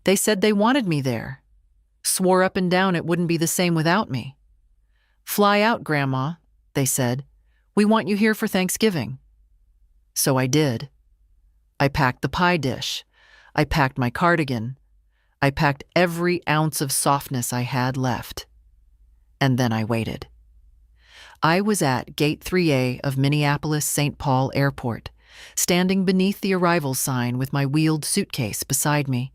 They said they wanted me there. Swore up and down it wouldn't be the same without me. Fly out, Grandma, they said. We want you here for Thanksgiving. So I did. I packed the pie dish. I packed my cardigan. I packed every ounce of softness I had left. And then I waited. I was at Gate 3A of Minneapolis-St. Paul Airport, standing beneath the arrival sign with my wheeled suitcase beside me,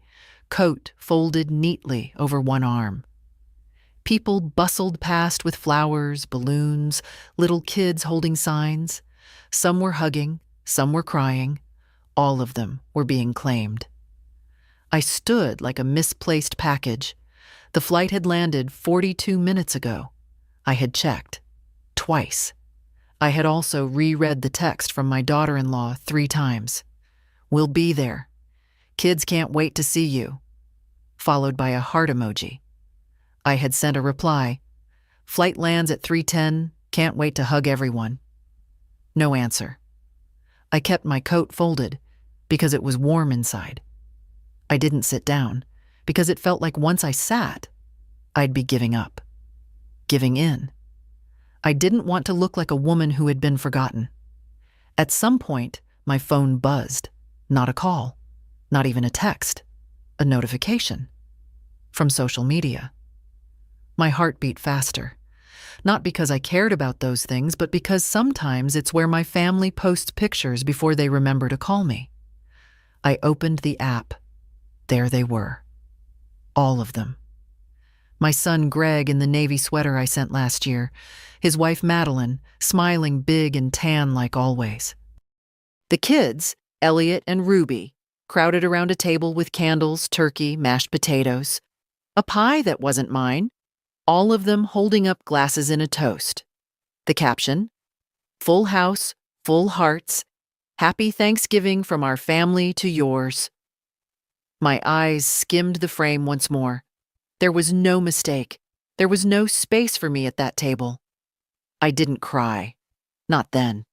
coat folded neatly over one arm. People bustled past with flowers, balloons, little kids holding signs. Some were hugging, some were crying. All of them were being claimed. I stood like a misplaced package. The flight had landed 42 minutes ago. I had checked. Twice. I had also reread the text from my daughter-in-law 3 times. We'll be there. Kids can't wait to see you. Followed by a heart emoji. I had sent a reply. Flight lands at 3:10. Can't wait to hug everyone. No answer. I kept my coat folded because it was warm inside. I didn't sit down because it felt like once I sat, I'd be giving up. Giving in. I didn't want to look like a woman who had been forgotten. At some point, my phone buzzed. Not a call. Not even a text. A notification. From social media. My heart beat faster. Not because I cared about those things, but because sometimes it's where my family posts pictures before they remember to call me. I opened the app. There they were. All of them. My son Greg in the navy sweater I sent last year, his wife Madeline, smiling big and tan like always. The kids, Elliot and Ruby, crowded around a table with candles, turkey, mashed potatoes, a pie that wasn't mine, all of them holding up glasses in a toast. The caption, "Full house, full hearts, happy Thanksgiving from our family to yours." My eyes skimmed the frame once more. There was no mistake. There was no space for me at that table. I didn't cry. Not then.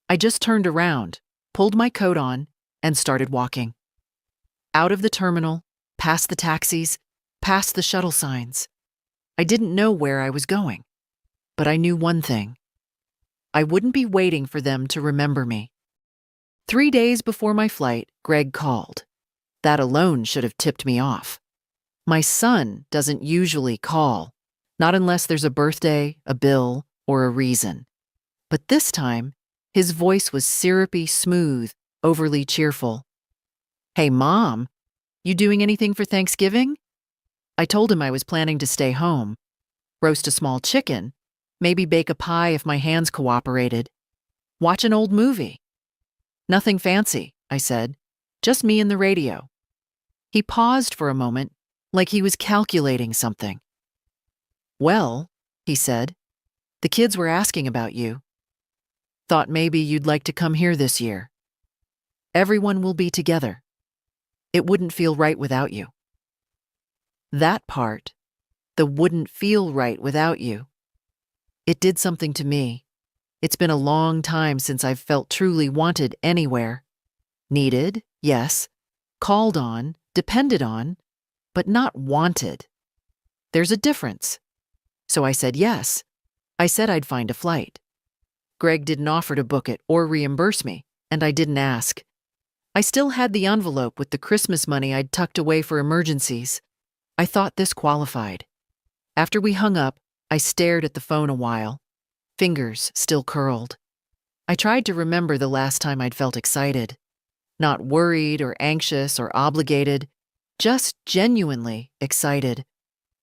I just turned around, pulled my coat on, and started walking. Out of the terminal, past the taxis, past the shuttle signs. I didn't know where I was going, but I knew one thing. I wouldn't be waiting for them to remember me. 3 days before my flight, Greg called. That alone should have tipped me off. My son doesn't usually call, not unless there's a birthday, a bill, or a reason. But this time, his voice was syrupy smooth, overly cheerful. "Hey, Mom, you doing anything for Thanksgiving?" I told him I was planning to stay home, roast a small chicken, maybe bake a pie if my hands cooperated, watch an old movie. "Nothing fancy," I said, "just me and the radio." He paused for a moment, like he was calculating something. "Well," he said, "the kids were asking about you. Thought maybe you'd like to come here this year. Everyone will be together. It wouldn't feel right without you." That part, the wouldn't feel right without you, it did something to me. It's been a long time since I've felt truly wanted anywhere. Needed, yes. Called on, depended on, but not wanted. There's a difference. So I said yes. I said I'd find a flight. Greg didn't offer to book it or reimburse me, and I didn't ask. I still had the envelope with the Christmas money I'd tucked away for emergencies. I thought this qualified. After we hung up, I stared at the phone a while, fingers still curled. I tried to remember the last time I'd felt excited. Not worried or anxious or obligated, just genuinely excited.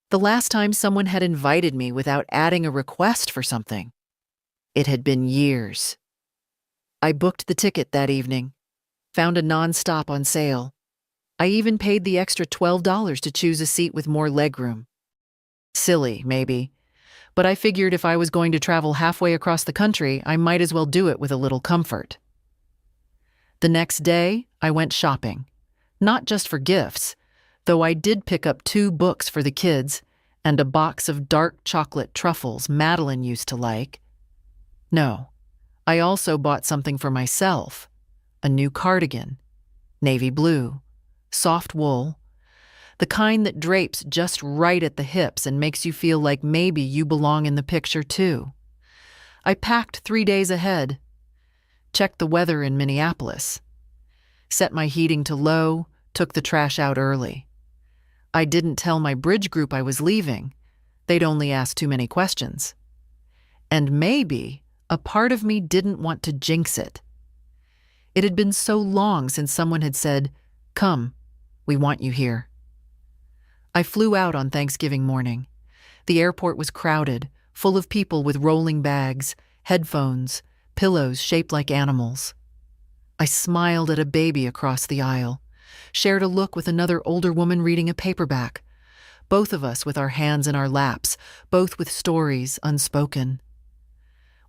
The last time someone had invited me without adding a request for something. It had been years. I booked the ticket that evening, found a nonstop on sale. I even paid the extra $12 to choose a seat with more legroom. Silly, maybe, but I figured if I was going to travel halfway across the country, I might as well do it with a little comfort. The next day, I went shopping, not just for gifts, though I did pick up 2 books for the kids and a box of dark chocolate truffles Madeline used to like. No, I also bought something for myself, a new cardigan, navy blue, soft wool, The kind that drapes just right at the hips and makes you feel like maybe you belong in the picture too. I packed 3 days ahead, checked the weather in Minneapolis, set my heating to low, took the trash out early. I didn't tell my bridge group I was leaving. They'd only ask too many questions. And maybe a part of me didn't want to jinx it. It had been so long since someone had said, "Come, we want you here." I flew out on Thanksgiving morning. The airport was crowded, full of people with rolling bags, headphones, pillows shaped like animals. I smiled at a baby across the aisle, shared a look with another older woman reading a paperback, both of us with our hands in our laps, both with stories unspoken.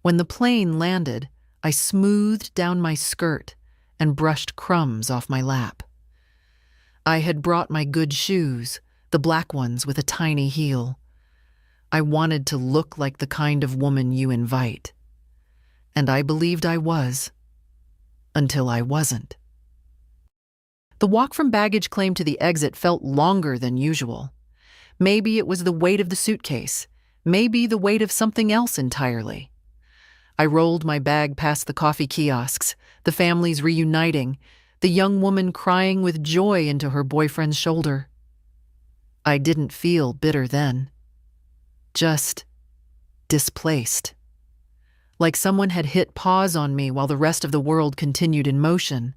When the plane landed, I smoothed down my skirt and brushed crumbs off my lap. I had brought my good shoes, the black ones with a tiny heel. I wanted to look like the kind of woman you invite. And I believed I was, until I wasn't. The walk from baggage claim to the exit felt longer than usual. Maybe it was the weight of the suitcase, maybe the weight of something else entirely. I rolled my bag past the coffee kiosks, the families reuniting, the young woman crying with joy into her boyfriend's shoulder. I didn't feel bitter then, just displaced. Like someone had hit pause on me while the rest of the world continued in motion.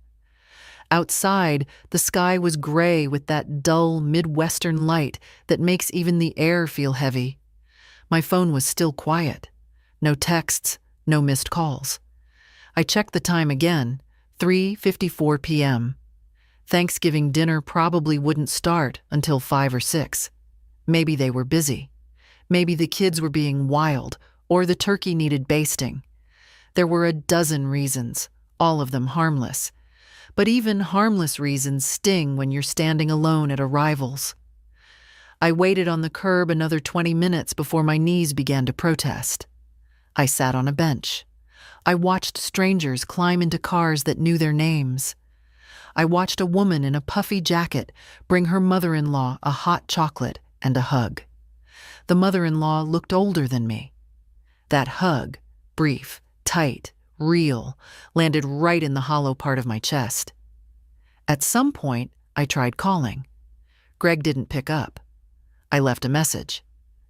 Outside, the sky was gray with that dull Midwestern light that makes even the air feel heavy. My phone was still quiet. No texts, no missed calls. I checked the time again, 3:54 p.m. Thanksgiving dinner probably wouldn't start until 5 or 6. Maybe they were busy. Maybe the kids were being wild, or the turkey needed basting. There were a dozen reasons, all of them harmless. But even harmless reasons sting when you're standing alone at arrivals. I waited on the curb another 20 minutes before my knees began to protest. I sat on a bench. I watched strangers climb into cars that knew their names. I watched a woman in a puffy jacket bring her mother-in-law a hot chocolate and a hug. The mother-in-law looked older than me. That hug, brief, tight, real, landed right in the hollow part of my chest. At some point, I tried calling. Greg didn't pick up. I left a message.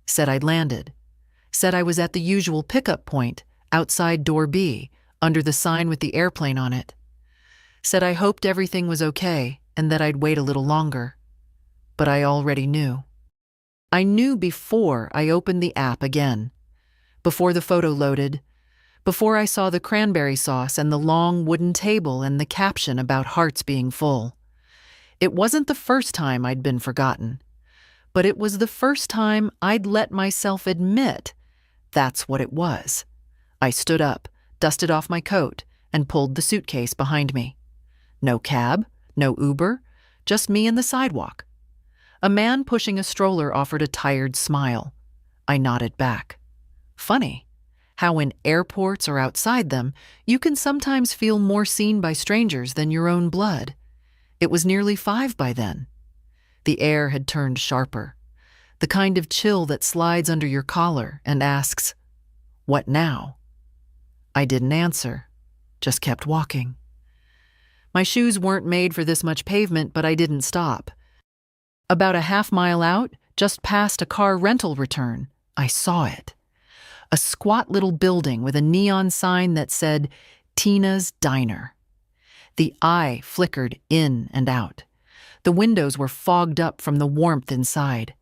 Said I'd landed. Said I was at the usual pickup point, outside door B, under the sign with the airplane on it. Said I hoped everything was okay and that I'd wait a little longer. But I already knew. I knew before I opened the app again. Before the photo loaded. Before I saw the cranberry sauce and the long wooden table and the caption about hearts being full. It wasn't the first time I'd been forgotten, but it was the first time I'd let myself admit that's what it was. I stood up, dusted off my coat, and pulled the suitcase behind me. No cab, no Uber, just me and the sidewalk. A man pushing a stroller offered a tired smile. I nodded back. Funny how in airports or outside them, you can sometimes feel more seen by strangers than your own blood. It was nearly 5 by then. The air had turned sharper, the kind of chill that slides under your collar and asks, "What now?" I didn't answer, just kept walking. My shoes weren't made for this much pavement, but I didn't stop. About a half-mile out, just past a car rental return, I saw it. A squat little building with a neon sign that said, Tina's Diner. The eye flickered in and out. The windows were fogged up from the warmth inside.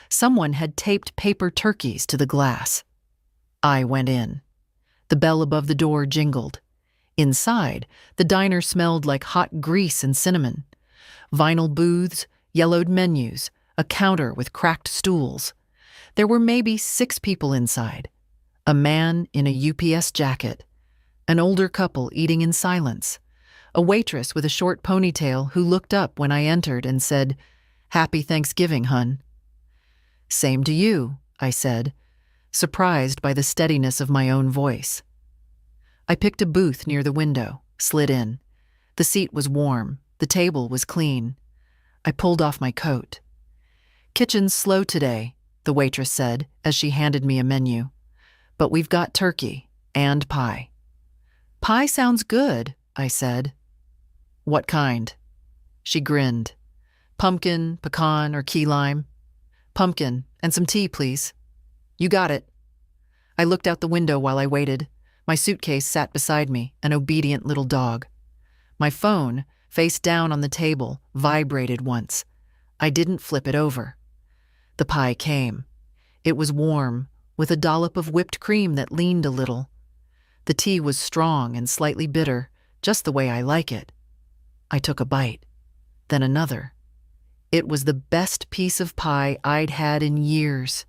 Someone had taped paper turkeys to the glass. I went in. The bell above the door jingled. Inside, the diner smelled like hot grease and cinnamon. Vinyl booths, yellowed menus, a counter with cracked stools. There were maybe 6 people inside. A man in a UPS jacket, an older couple eating in silence, a waitress with a short ponytail who looked up when I entered and said, "Happy Thanksgiving, hun." "Same to you," I said, surprised by the steadiness of my own voice. I picked a booth near the window, slid in. The seat was warm, the table was clean. I pulled off my coat. Kitchen's slow today, the waitress said as she handed me a menu. But we've got turkey and pie. Pie sounds good, I said. What kind? She grinned. Pumpkin, pecan, or key lime? Pumpkin, and some tea, please. You got it. I looked out the window while I waited. My suitcase sat beside me, an obedient little dog. My phone, face down on the table, vibrated once. I didn't flip it over. The pie came. It was warm, with a dollop of whipped cream that leaned a little. The tea was strong and slightly bitter, just the way I like it. I took a bite, then another. It was the best piece of pie I'd had in years.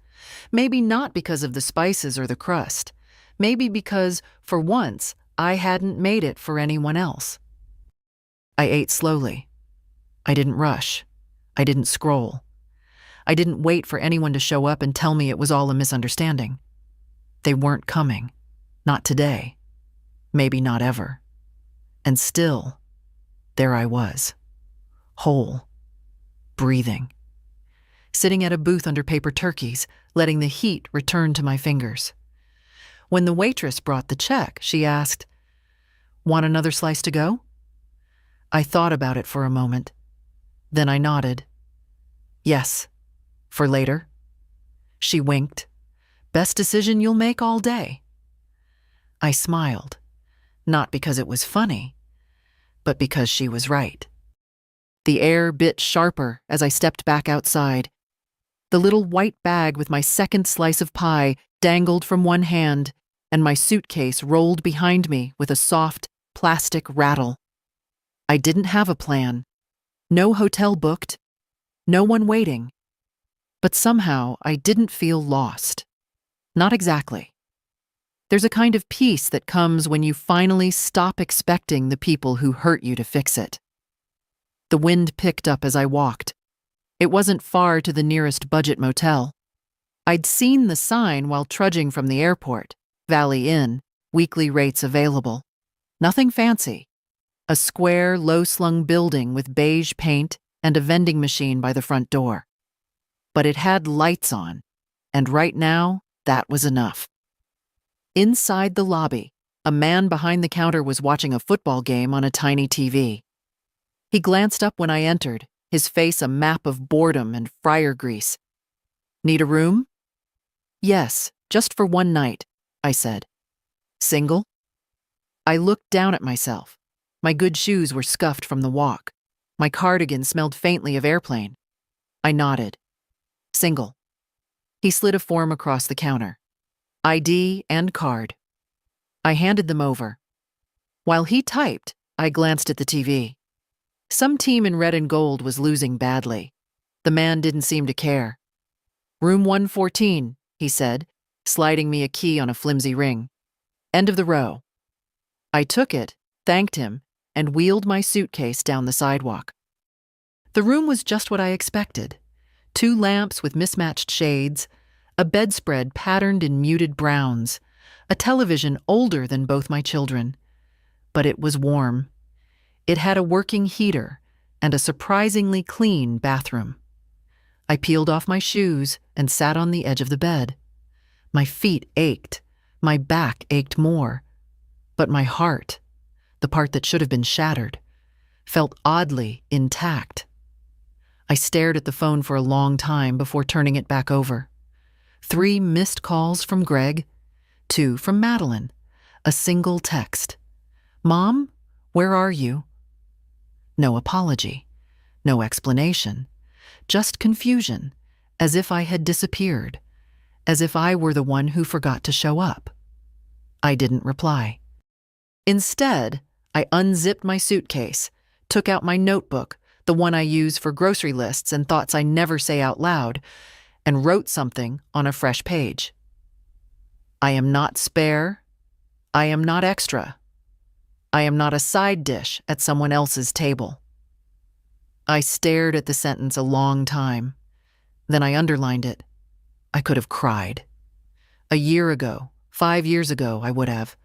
Maybe not because of the spices or the crust. Maybe because, for once, I hadn't made it for anyone else. I ate slowly. I didn't rush. I didn't scroll. I didn't wait for anyone to show up and tell me it was all a misunderstanding. They weren't coming. Not today. Maybe not ever. And still, there I was. Whole. Breathing. Sitting at a booth under paper turkeys, letting the heat return to my fingers. When the waitress brought the check, she asked, "Want another slice to go?" I thought about it for a moment. Then I nodded. Yes. For later. She winked. Best decision you'll make all day. I smiled, not because it was funny, but because she was right. The air bit sharper as I stepped back outside. The little white bag with my second slice of pie dangled from one hand, and my suitcase rolled behind me with a soft, plastic rattle. I didn't have a plan. No hotel booked. No one waiting. But somehow I didn't feel lost. Not exactly. There's a kind of peace that comes when you finally stop expecting the people who hurt you to fix it. The wind picked up as I walked. It wasn't far to the nearest budget motel. I'd seen the sign while trudging from the airport, Valley Inn, weekly rates available. Nothing fancy. A square, low-slung building with beige paint and a vending machine by the front door. But it had lights on, and right now, that was enough. Inside the lobby, a man behind the counter was watching a football game on a tiny TV. He glanced up when I entered, his face a map of boredom and fryer grease. Need a room? Yes, just for one night, I said. Single? I looked down at myself. My good shoes were scuffed from the walk. My cardigan smelled faintly of airplane. I nodded. Single. He slid a form across the counter. ID and card. I handed them over. While he typed, I glanced at the TV. Some team in red and gold was losing badly. The man didn't seem to care. Room 114, he said, sliding me a key on a flimsy ring. End of the row. I took it, thanked him, and wheeled my suitcase down the sidewalk. The room was just what I expected. 2 lamps with mismatched shades, a bedspread patterned in muted browns, a television older than both my children. But it was warm. It had a working heater and a surprisingly clean bathroom. I peeled off my shoes and sat on the edge of the bed. My feet ached. My back ached more. But my heart, the part that should have been shattered, felt oddly intact. I stared at the phone for a long time before turning it back over. 3 missed calls from Greg, 2 from Madeline, a single text. Mom, where are you? No apology, no explanation, just confusion, as if I had disappeared, as if I were the one who forgot to show up. I didn't reply. Instead, I unzipped my suitcase, took out my notebook, the one I use for grocery lists and thoughts I never say out loud, and wrote something on a fresh page. I am not spare. I am not extra. I am not a side dish at someone else's table. I stared at the sentence a long time. Then I underlined it. I could have cried. A year ago, 5 years ago, I would have.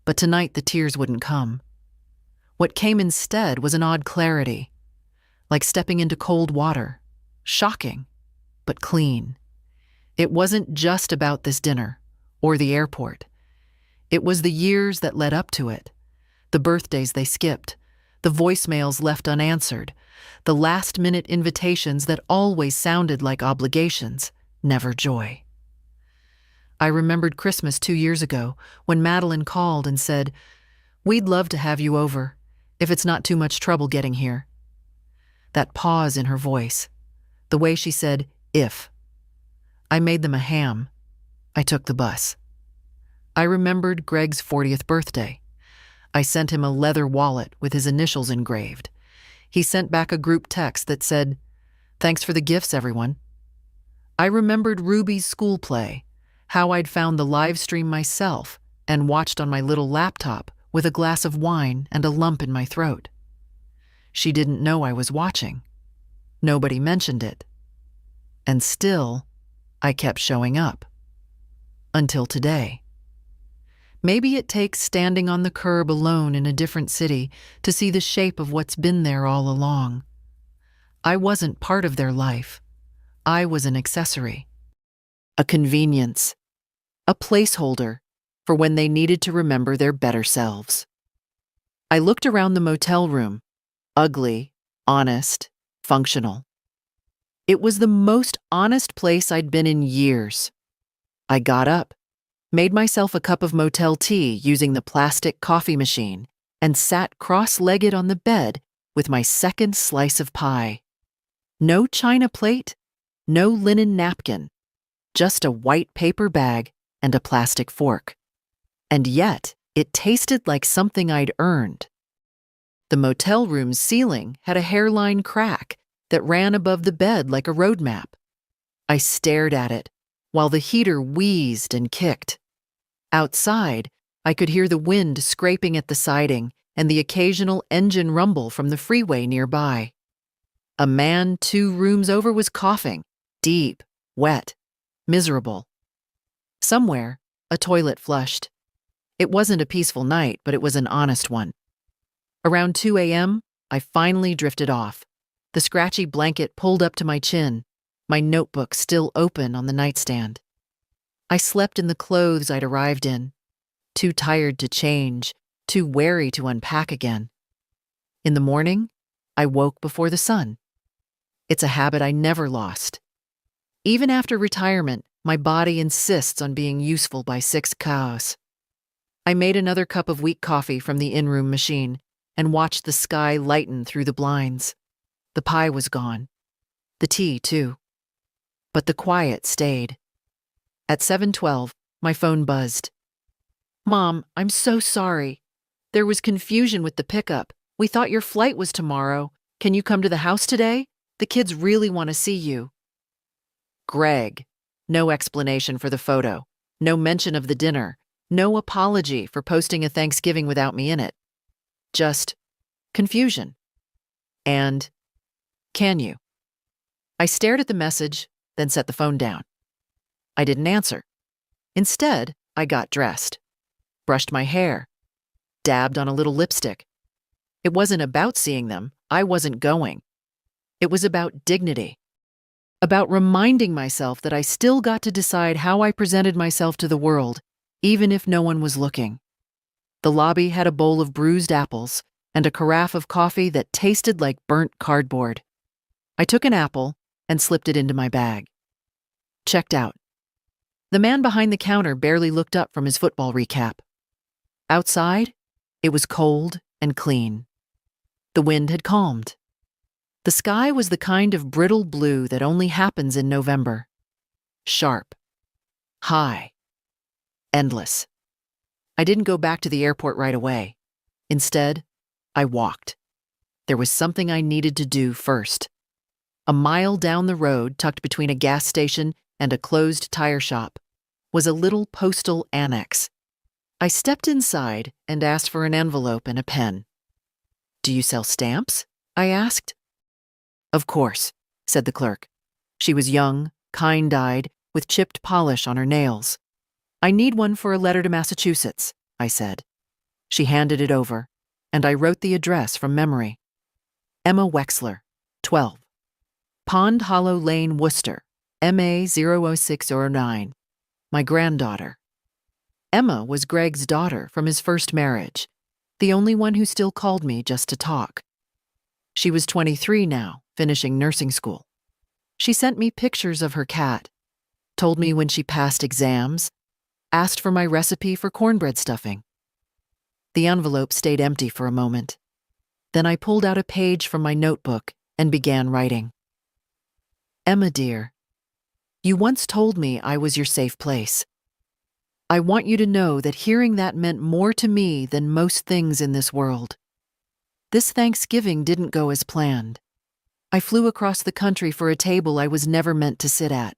But tonight the tears wouldn't come. What came instead was an odd clarity, like stepping into cold water. Shocking, but clean. It wasn't just about this dinner or the airport. It was the years that led up to it, the birthdays they skipped, the voicemails left unanswered, the last-minute invitations that always sounded like obligations, never joy. I remembered Christmas 2 years ago when Madeline called and said, "We'd love to have you over, if it's not too much trouble getting here." That pause in her voice, the way she said, "if." I made them a ham. I took the bus. I remembered Greg's 40th birthday. I sent him a leather wallet with his initials engraved. He sent back a group text that said, "Thanks for the gifts, everyone." I remembered Ruby's school play, how I'd found the live stream myself and watched on my little laptop with a glass of wine and a lump in my throat. She didn't know I was watching. Nobody mentioned it. And still, I kept showing up. Until today. Maybe it takes standing on the curb alone in a different city to see the shape of what's been there all along. I wasn't part of their life. I was an accessory. A convenience. A placeholder for when they needed to remember their better selves. I looked around the motel room. Ugly, honest, functional. It was the most honest place I'd been in years. I got up, made myself a cup of motel tea using the plastic coffee machine, and sat cross-legged on the bed with my second slice of pie. No china plate, no linen napkin, just a white paper bag and a plastic fork. And yet, it tasted like something I'd earned. The motel room's ceiling had a hairline crack that ran above the bed like a road map. I stared at it while the heater wheezed and kicked. Outside, I could hear the wind scraping at the siding and the occasional engine rumble from the freeway nearby. A man 2 rooms over was coughing, deep, wet, miserable. Somewhere, a toilet flushed. It wasn't a peaceful night, but it was an honest one. Around 2 a.m., I finally drifted off, the scratchy blanket pulled up to my chin, my notebook still open on the nightstand. I slept in the clothes I'd arrived in, too tired to change, too wary to unpack again. In the morning, I woke before the sun. It's a habit I never lost. Even after retirement, my body insists on being useful by 6 cows. I made another cup of weak coffee from the in-room machine and watched the sky lighten through the blinds. The pie was gone. The tea, too. But the quiet stayed. At 7:12, my phone buzzed. "Mom, I'm so sorry. There was confusion with the pickup. We thought your flight was tomorrow. Can you come to the house today? The kids really want to see you." Greg. No explanation for the photo. No mention of the dinner. No apology for posting a Thanksgiving without me in it. Just confusion. And, "Can you?" I stared at the message, then set the phone down. I didn't answer. Instead, I got dressed, brushed my hair, dabbed on a little lipstick. It wasn't about seeing them. I wasn't going. It was about dignity. About reminding myself that I still got to decide how I presented myself to the world, even if no one was looking. The lobby had a bowl of bruised apples and a carafe of coffee that tasted like burnt cardboard. I took an apple and slipped it into my bag. Checked out. The man behind the counter barely looked up from his football recap. Outside, it was cold and clean. The wind had calmed. The sky was the kind of brittle blue that only happens in November. Sharp. High. Endless. I didn't go back to the airport right away. Instead, I walked. There was something I needed to do first. A mile down the road, tucked between a gas station and a closed tire shop, was a little postal annex. I stepped inside and asked for an envelope and a pen. "Do you sell stamps?" I asked. "Of course," said the clerk. She was young, kind-eyed, with chipped polish on her nails. "I need one for a letter to Massachusetts," I said. She handed it over, and I wrote the address from memory. Emma Wexler, 12. Pond Hollow Lane, Worcester, MA00609, my granddaughter. Emma was Greg's daughter from his first marriage, the only one who still called me just to talk. She was 23 now, finishing nursing school. She sent me pictures of her cat, told me when she passed exams, asked for my recipe for cornbread stuffing. The envelope stayed empty for a moment. Then I pulled out a page from my notebook and began writing. Emma, dear, you once told me I was your safe place. I want you to know that hearing that meant more to me than most things in this world. This Thanksgiving didn't go as planned. I flew across the country for a table I was never meant to sit at.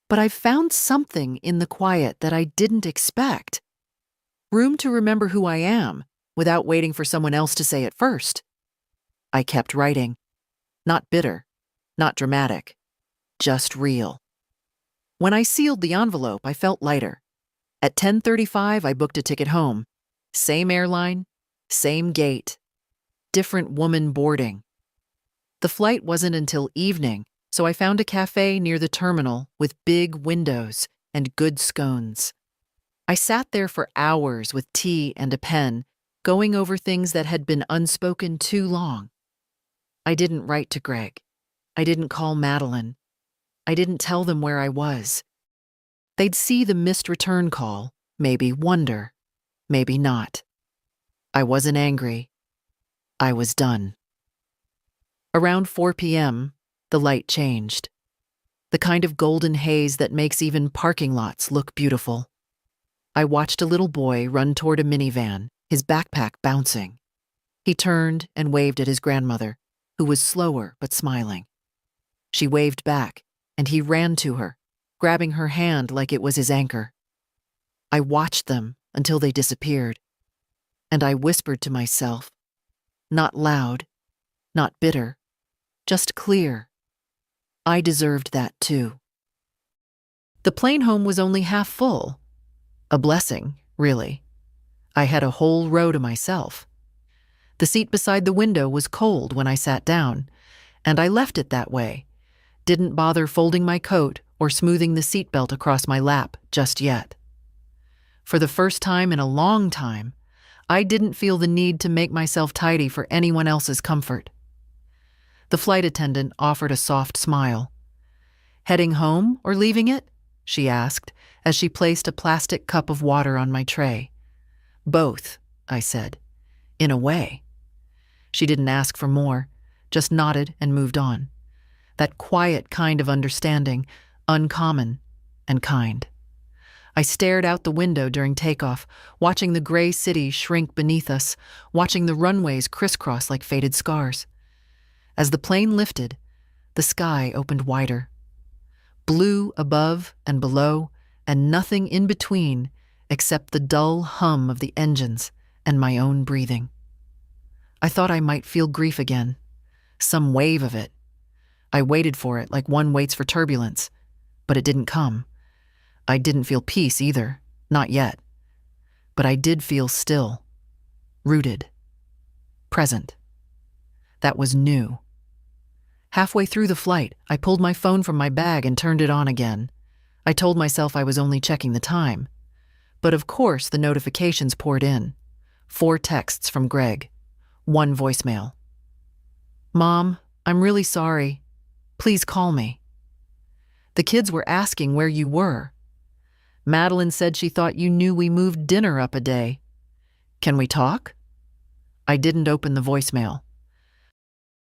But I found something in the quiet that I didn't expect. Room to remember who I am without waiting for someone else to say it first. I kept writing. Not bitter, not dramatic, just real. When I sealed the envelope, I felt lighter. At 10:35, I booked a ticket home. Same airline, same gate, different woman boarding. The flight wasn't until evening, so I found a cafe near the terminal with big windows and good scones. I sat there for hours with tea and a pen, going over things that had been unspoken too long. I didn't write to Greg. I didn't call Madeline. I didn't tell them where I was. They'd see the missed return call, maybe wonder, maybe not. I wasn't angry. I was done. Around 4 p.m., the light changed. The kind of golden haze that makes even parking lots look beautiful. I watched a little boy run toward a minivan, his backpack bouncing. He turned and waved at his grandmother, who was slower but smiling. She waved back, and he ran to her, grabbing her hand like it was his anchor. I watched them until they disappeared, and I whispered to myself, not loud, not bitter, just clear. I deserved that too. The plane home was only half full. A blessing, really. I had a whole row to myself. The seat beside the window was cold when I sat down, and I left it that way. Didn't bother folding my coat or smoothing the seatbelt across my lap just yet. For the first time in a long time, I didn't feel the need to make myself tidy for anyone else's comfort. The flight attendant offered a soft smile. "Heading home or leaving it?" she asked as she placed a plastic cup of water on my tray. "Both," I said. "In a way." She didn't ask for more, just nodded and moved on. That quiet kind of understanding, uncommon and kind. I stared out the window during takeoff, watching the gray city shrink beneath us, watching the runways crisscross like faded scars. As the plane lifted, the sky opened wider. Blue above and below, and nothing in between except the dull hum of the engines and my own breathing. I thought I might feel grief again, some wave of it. I waited for it like one waits for turbulence, but it didn't come. I didn't feel peace either, not yet. But I did feel still, rooted, present. That was new. Halfway through the flight, I pulled my phone from my bag and turned it on again. I told myself I was only checking the time. But of course the notifications poured in. 4 texts from Greg. 1 voicemail. "Mom, I'm really sorry. Please call me. The kids were asking where you were. Madeline said she thought you knew we moved dinner up a day. Can we talk?" I didn't open the voicemail.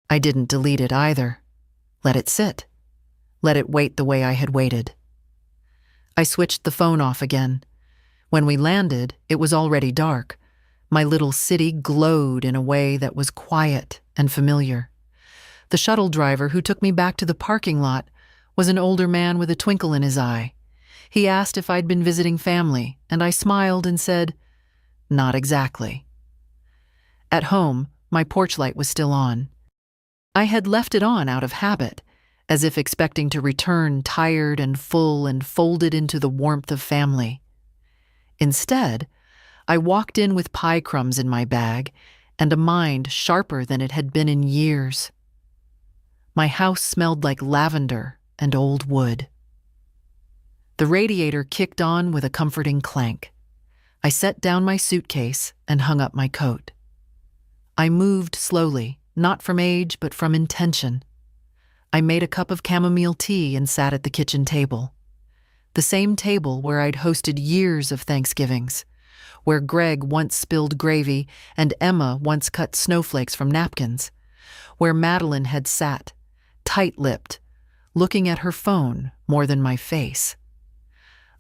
I didn't delete it either. Let it sit. Let it wait the way I had waited. I switched the phone off again. When we landed, it was already dark. My little city glowed in a way that was quiet and familiar. The shuttle driver who took me back to the parking lot was an older man with a twinkle in his eye. He asked if I'd been visiting family, and I smiled and said, "Not exactly." At home, my porch light was still on. I had left it on out of habit, as if expecting to return tired and full and folded into the warmth of family. Instead, I walked in with pie crumbs in my bag and a mind sharper than it had been in years. My house smelled like lavender and old wood. The radiator kicked on with a comforting clank. I set down my suitcase and hung up my coat. I moved slowly, not from age but from intention. I made a cup of chamomile tea and sat at the kitchen table. The same table where I'd hosted years of Thanksgivings, where Greg once spilled gravy and Emma once cut snowflakes from napkins, where Madeline had sat, tight-lipped, looking at her phone more than my face.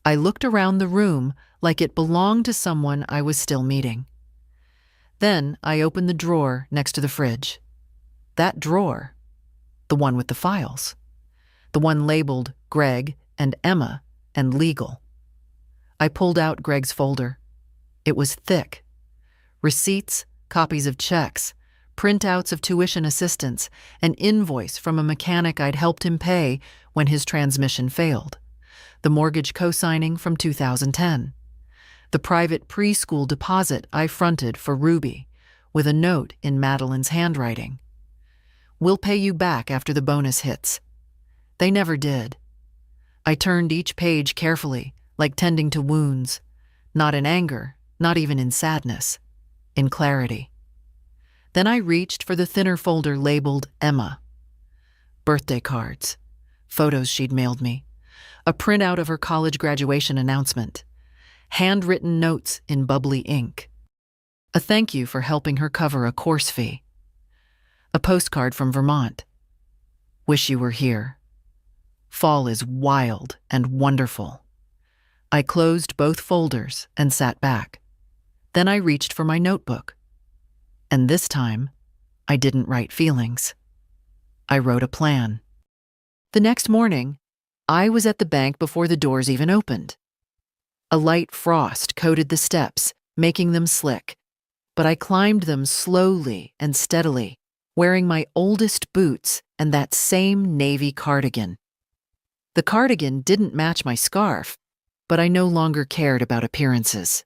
I looked around the room like it belonged to someone I was still meeting. Then I opened the drawer next to the fridge. That drawer, the one with the files, the one labeled Greg and Emma and legal. I pulled out Greg's folder. It was thick. Receipts, copies of checks, printouts of tuition assistance, an invoice from a mechanic I'd helped him pay when his transmission failed, the mortgage co-signing from 2010, the private preschool deposit I fronted for Ruby, with a note in Madeline's handwriting. "We'll pay you back after the bonus hits." They never did. I turned each page carefully, like tending to wounds, not in anger, not even in sadness, in clarity. Then I reached for the thinner folder labeled Emma. Birthday cards, photos she'd mailed me, a printout of her college graduation announcement, handwritten notes in bubbly ink, a thank you for helping her cover a course fee, a postcard from Vermont. "Wish you were here. Fall is wild and wonderful." I closed both folders and sat back. Then I reached for my notebook. And this time, I didn't write feelings. I wrote a plan. The next morning, I was at the bank before the doors even opened. A light frost coated the steps, making them slick, but I climbed them slowly and steadily, wearing my oldest boots and that same navy cardigan. The cardigan didn't match my scarf, but I no longer cared about appearances.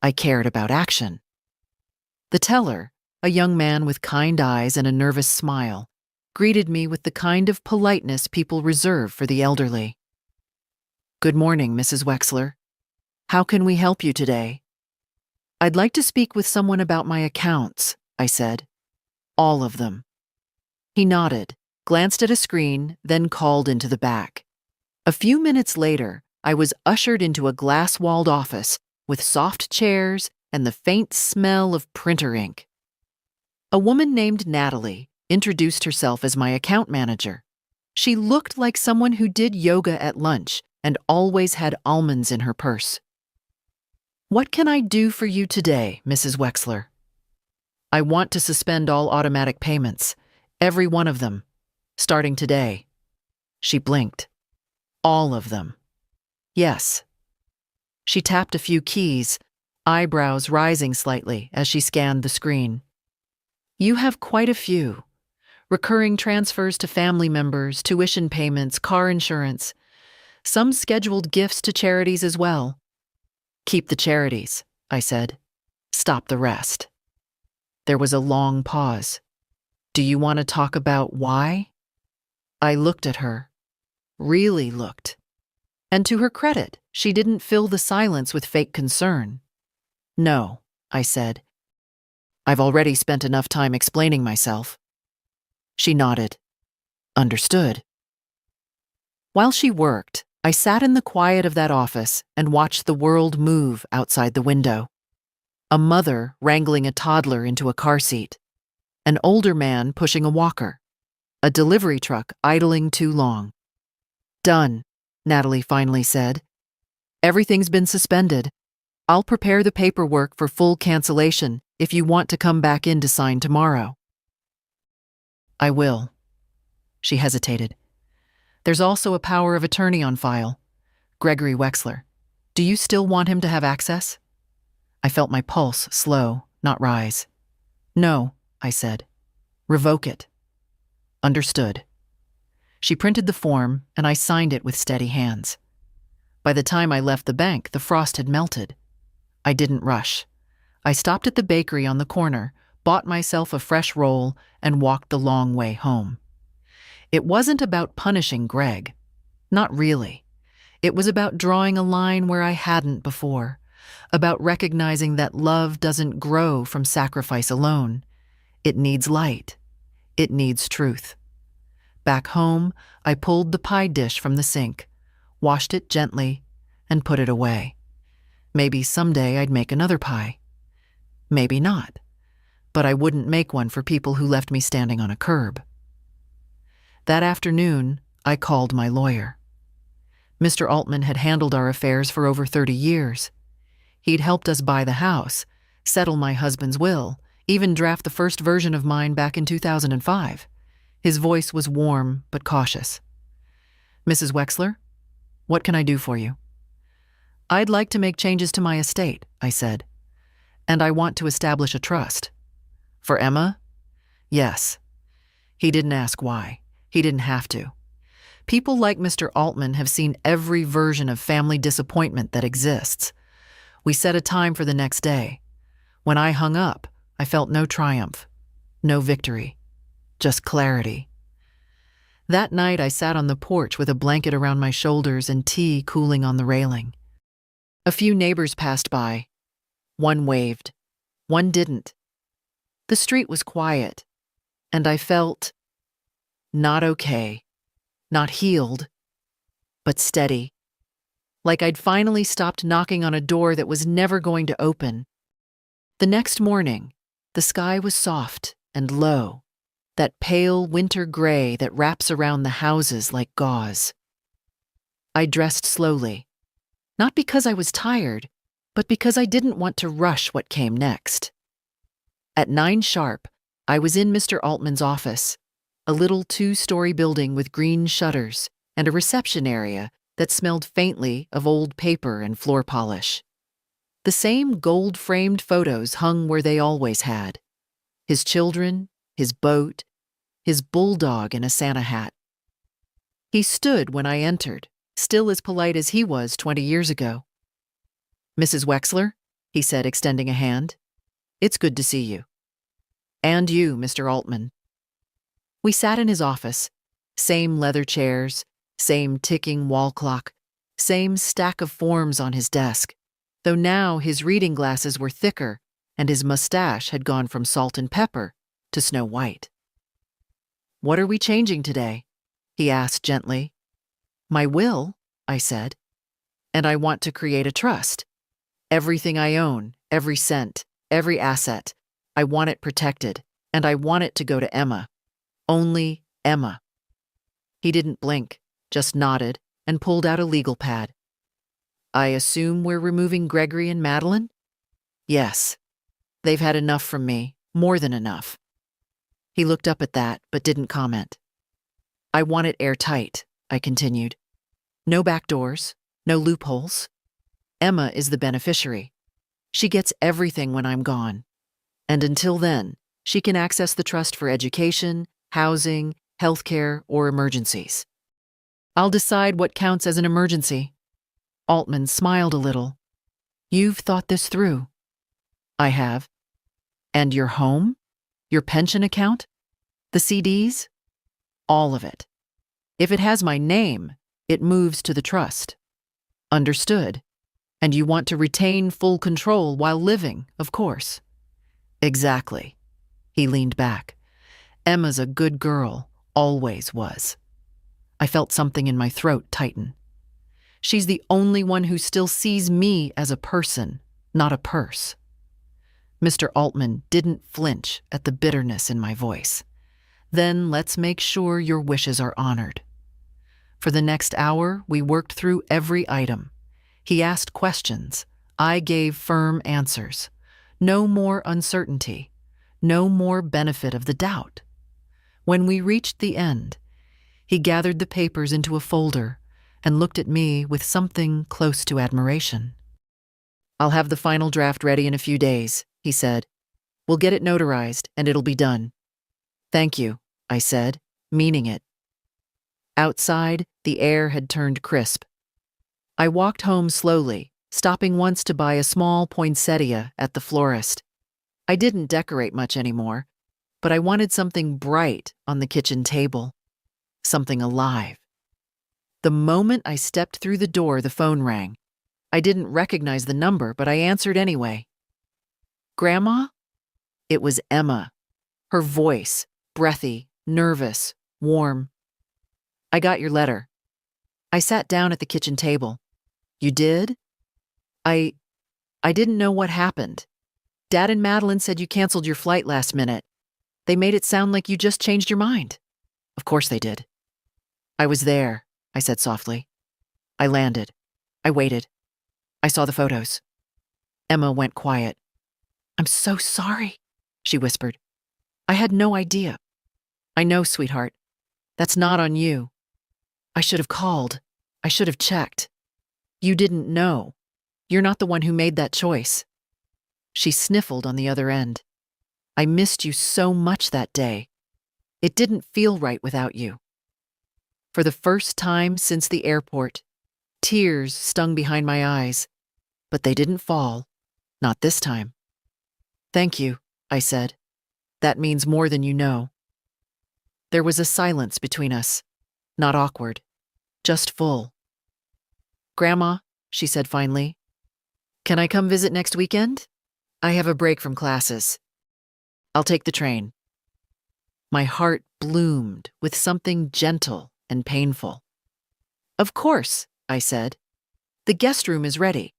I cared about action. The teller, a young man with kind eyes and a nervous smile, greeted me with the kind of politeness people reserve for the elderly. "Good morning, Mrs. Wexler. How can we help you today?" "I'd like to speak with someone about my accounts," I said. "All of them." He nodded, glanced at a screen, then called into the back. A few minutes later, I was ushered into a glass-walled office with soft chairs and the faint smell of printer ink. A woman named Natalie introduced herself as my account manager. She looked like someone who did yoga at lunch and always had almonds in her purse. "What can I do for you today, Mrs. Wexler?" "I want to suspend all automatic payments, every one of them, starting today." She blinked. "All of them." "Yes." She tapped a few keys, eyebrows rising slightly as she scanned the screen. "You have quite a few. Recurring transfers to family members, tuition payments, car insurance, some scheduled gifts to charities as well." "Keep the charities," I said. "Stop the rest." There was a long pause. "Do you want to talk about why?" I looked at her. Really looked. And to her credit, she didn't fill the silence with fake concern. "No," I said. "I've already spent enough time explaining myself." She nodded. "Understood." While she worked, I sat in the quiet of that office and watched the world move outside the window. A mother wrangling a toddler into a car seat. An older man pushing a walker. A delivery truck idling too long. "Done," Natalie finally said. "Everything's been suspended. I'll prepare the paperwork for full cancellation if you want to come back in to sign tomorrow." "I will." She hesitated. "There's also a power of attorney on file. Gregory Wexler. Do you still want him to have access?" I felt my pulse slow, not rise. "No," I said. "Revoke it." "Understood." She printed the form, and I signed it with steady hands. By the time I left the bank, the frost had melted. I didn't rush. I stopped at the bakery on the corner, bought myself a fresh roll, and walked the long way home. It wasn't about punishing Greg. Not really. It was about drawing a line where I hadn't before, about recognizing that love doesn't grow from sacrifice alone. It needs light. It needs truth. Back home, I pulled the pie dish from the sink, washed it gently, and put it away. Maybe someday I'd make another pie. Maybe not. But I wouldn't make one for people who left me standing on a curb. That afternoon, I called my lawyer. Mr. Altman had handled our affairs for over 30 years. He'd helped us buy the house, settle my husband's will, even draft the first version of mine back in 2005. His voice was warm but cautious. "Mrs. Wexler, what can I do for you?" "I'd like to make changes to my estate," I said. "And I want to establish a trust." "For Emma?" "Yes." He didn't ask why. He didn't have to. People like Mr. Altman have seen every version of family disappointment that exists. We set a time for the next day. When I hung up, I felt no triumph, no victory, just clarity. That night, I sat on the porch with a blanket around my shoulders and tea cooling on the railing. A few neighbors passed by. One waved. One didn't. The street was quiet, and I felt not okay, not healed, but steady. Like I'd finally stopped knocking on a door that was never going to open. The next morning, the sky was soft and low, that pale winter gray that wraps around the houses like gauze. I dressed slowly, not because I was tired, but because I didn't want to rush what came next. At 9 sharp, I was in Mr. Altman's office, a little 2-story building with green shutters and a reception area that smelled faintly of old paper and floor polish. The same gold-framed photos hung where they always had. His children, his boat, his bulldog in a Santa hat. He stood when I entered, still as polite as he was 20 years ago. "Mrs. Wexler," he said, extending a hand. "It's good to see you." "And you, Mr. Altman." We sat in his office, same leather chairs, same ticking wall clock, same stack of forms on his desk, though now his reading glasses were thicker and his mustache had gone from salt and pepper to snow white. "What are we changing today?" he asked gently. "My will," I said, "and I want to create a trust. Everything I own, every cent, every asset, I want it protected, and I want it to go to Emma. Only Emma." He didn't blink, just nodded and pulled out a legal pad. "I assume we're removing Gregory and Madeline?" "Yes. They've had enough from me, more than enough." He looked up at that, but didn't comment. "I want it airtight," I continued. "No back doors, no loopholes. Emma is the beneficiary. She gets everything when I'm gone. And until then, she can access the trust for education, housing, healthcare, or emergencies. I'll decide what counts as an emergency." Altman smiled a little. "You've thought this through." "I have." "And your home? Your pension account? The CDs?" "All of it. If it has my name, it moves to the trust." "Understood. And you want to retain full control while living, of course." "Exactly." He leaned back. "Emma's a good girl, always was." I felt something in my throat tighten. She's the only one who still sees me as a person, not a purse. Mr. Altman didn't flinch at the bitterness in my voice. "Then let's make sure your wishes are honored." For the next hour, we worked through every item. He asked questions. I gave firm answers. No more uncertainty. No more benefit of the doubt. When we reached the end, he gathered the papers into a folder and looked at me with something close to admiration. "I'll have the final draft ready in a few days," he said. "We'll get it notarized and it'll be done." "Thank you," I said, meaning it. Outside, the air had turned crisp. I walked home slowly, stopping once to buy a small poinsettia at the florist. I didn't decorate much anymore, but I wanted something bright on the kitchen table. Something alive. The moment I stepped through the door, the phone rang. I didn't recognize the number, but I answered anyway. Grandma? It was Emma. Her voice, breathy, nervous, warm. I got your letter. I sat down at the kitchen table. You did? I didn't know what happened. Dad and Madeline said you canceled your flight last minute. They made it sound like you just changed your mind. Of course they did. I was there, I said softly. I landed. I waited. I saw the photos. Emma went quiet. I'm so sorry, she whispered. I had no idea. I know, sweetheart. That's not on you. I should have called. I should have checked. You didn't know. You're not the one who made that choice. She sniffled on the other end. I missed you so much that day. It didn't feel right without you. For the first time since the airport, tears stung behind my eyes, but they didn't fall. Not this time. Thank you, I said. That means more than you know. There was a silence between us. Not awkward, just full. Grandma, she said finally, can I come visit next weekend? I have a break from classes. I'll take the train. My heart bloomed with something gentle and painful. Of course, I said. The guest room is ready.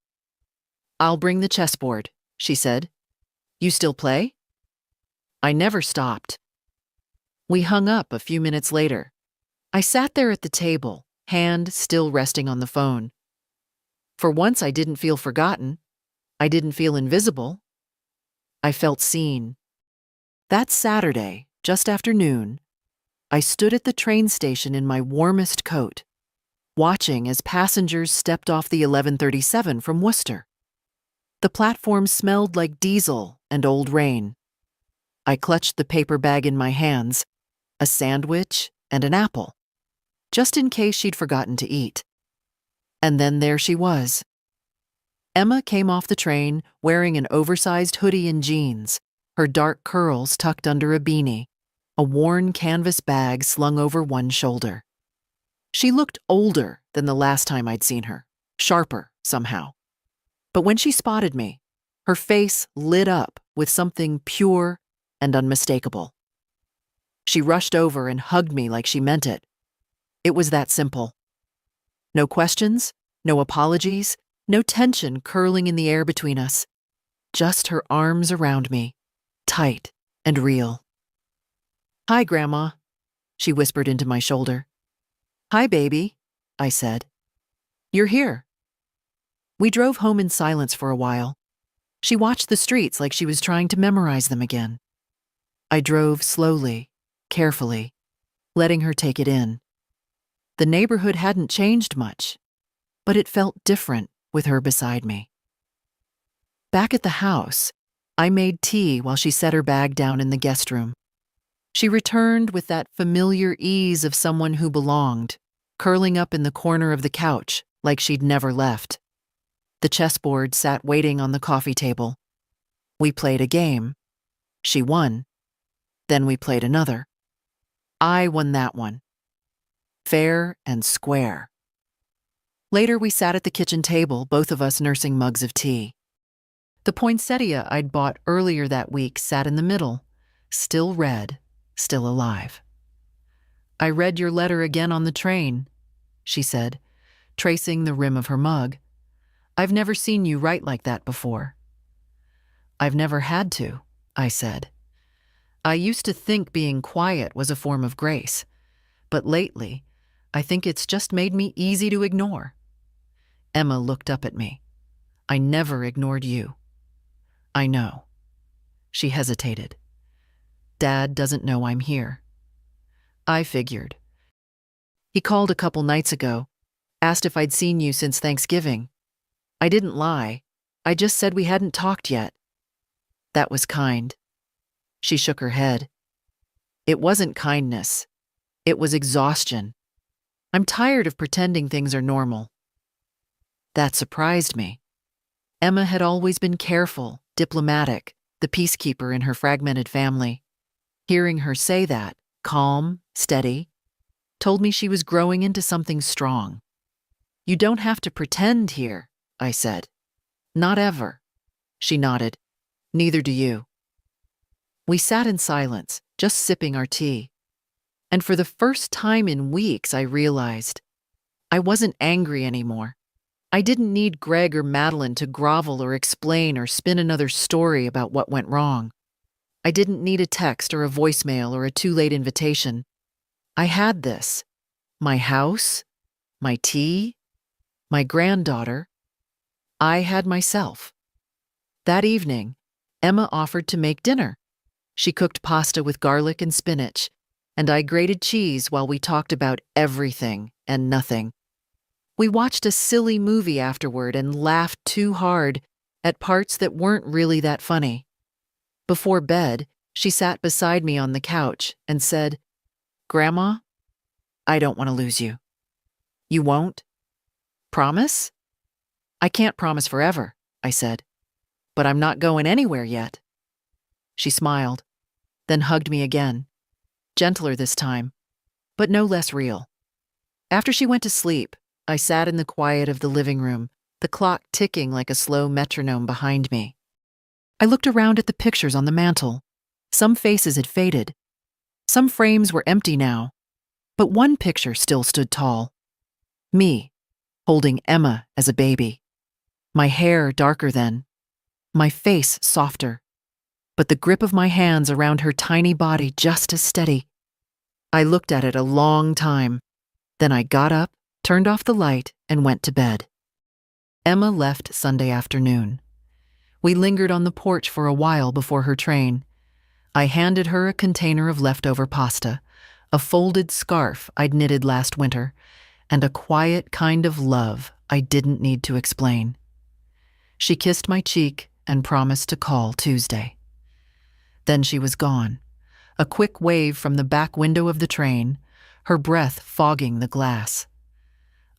I'll bring the chessboard, she said. You still play? I never stopped. We hung up a few minutes later. I sat there at the table, hand still resting on the phone. For once, I didn't feel forgotten. I didn't feel invisible. I felt seen. That Saturday, just after noon, I stood at the train station in my warmest coat, watching as passengers stepped off the 1137 from Worcester. The platform smelled like diesel and old rain. I clutched the paper bag in my hands, a sandwich and an apple, just in case she'd forgotten to eat. And then there she was. Emma came off the train wearing an oversized hoodie and jeans, her dark curls tucked under a beanie, a worn canvas bag slung over one shoulder. She looked older than the last time I'd seen her, sharper somehow. But when she spotted me, her face lit up with something pure and unmistakable. She rushed over and hugged me like she meant it. It was that simple. No questions, no apologies, no tension curling in the air between us. Just her arms around me, tight and real. Hi, Grandma, she whispered into my shoulder. Hi, baby, I said. You're here. We drove home in silence for a while. She watched the streets like she was trying to memorize them again. I drove slowly, carefully, letting her take it in. The neighborhood hadn't changed much, but it felt different with her beside me. Back at the house, I made tea while she set her bag down in the guest room. She returned with that familiar ease of someone who belonged, curling up in the corner of the couch like she'd never left. The chessboard sat waiting on the coffee table. We played a game. She won. Then we played another. I won that one. Fair and square. Later, we sat at the kitchen table, both of us nursing mugs of tea. The poinsettia I'd bought earlier that week sat in the middle, still red, still alive. I read your letter again on the train, she said, tracing the rim of her mug. I've never seen you write like that before. I've never had to, I said. I used to think being quiet was a form of grace, but lately, I think it's just made me easy to ignore. Emma looked up at me. I never ignored you. I know. She hesitated. Dad doesn't know I'm here. I figured. He called a couple nights ago, asked if I'd seen you since Thanksgiving. I didn't lie. I just said we hadn't talked yet. That was kind. She shook her head. It wasn't kindness. It was exhaustion. I'm tired of pretending things are normal. That surprised me. Emma had always been careful, diplomatic, the peacekeeper in her fragmented family. Hearing her say that, calm, steady, told me she was growing into something strong. "You don't have to pretend here," I said. "Not ever." She nodded. "Neither do you." We sat in silence, just sipping our tea. And for the first time in weeks, I realized I wasn't angry anymore. I didn't need Greg or Madeline to grovel or explain or spin another story about what went wrong. I didn't need a text or a voicemail or a too-late invitation. I had this: my house, my tea, my granddaughter. I had myself. That evening, Emma offered to make dinner. She cooked pasta with garlic and spinach, and I grated cheese while we talked about everything and nothing. We watched a silly movie afterward and laughed too hard at parts that weren't really that funny. Before bed, she sat beside me on the couch and said, "Grandma, I don't want to lose you." "You won't? Promise?" "I can't promise forever," I said, "but I'm not going anywhere yet." She smiled, then hugged me again, gentler this time, but no less real. After she went to sleep, I sat in the quiet of the living room, the clock ticking like a slow metronome behind me. I looked around at the pictures on the mantel. Some faces had faded. Some frames were empty now, but one picture still stood tall. Me, holding Emma as a baby. My hair darker then, my face softer, but the grip of my hands around her tiny body just as steady. I looked at it a long time. Then I got up, turned off the light, and went to bed. Emma left Sunday afternoon. We lingered on the porch for a while before her train. I handed her a container of leftover pasta, a folded scarf I'd knitted last winter, and a quiet kind of love I didn't need to explain. She kissed my cheek and promised to call Tuesday. Then she was gone, a quick wave from the back window of the train, her breath fogging the glass.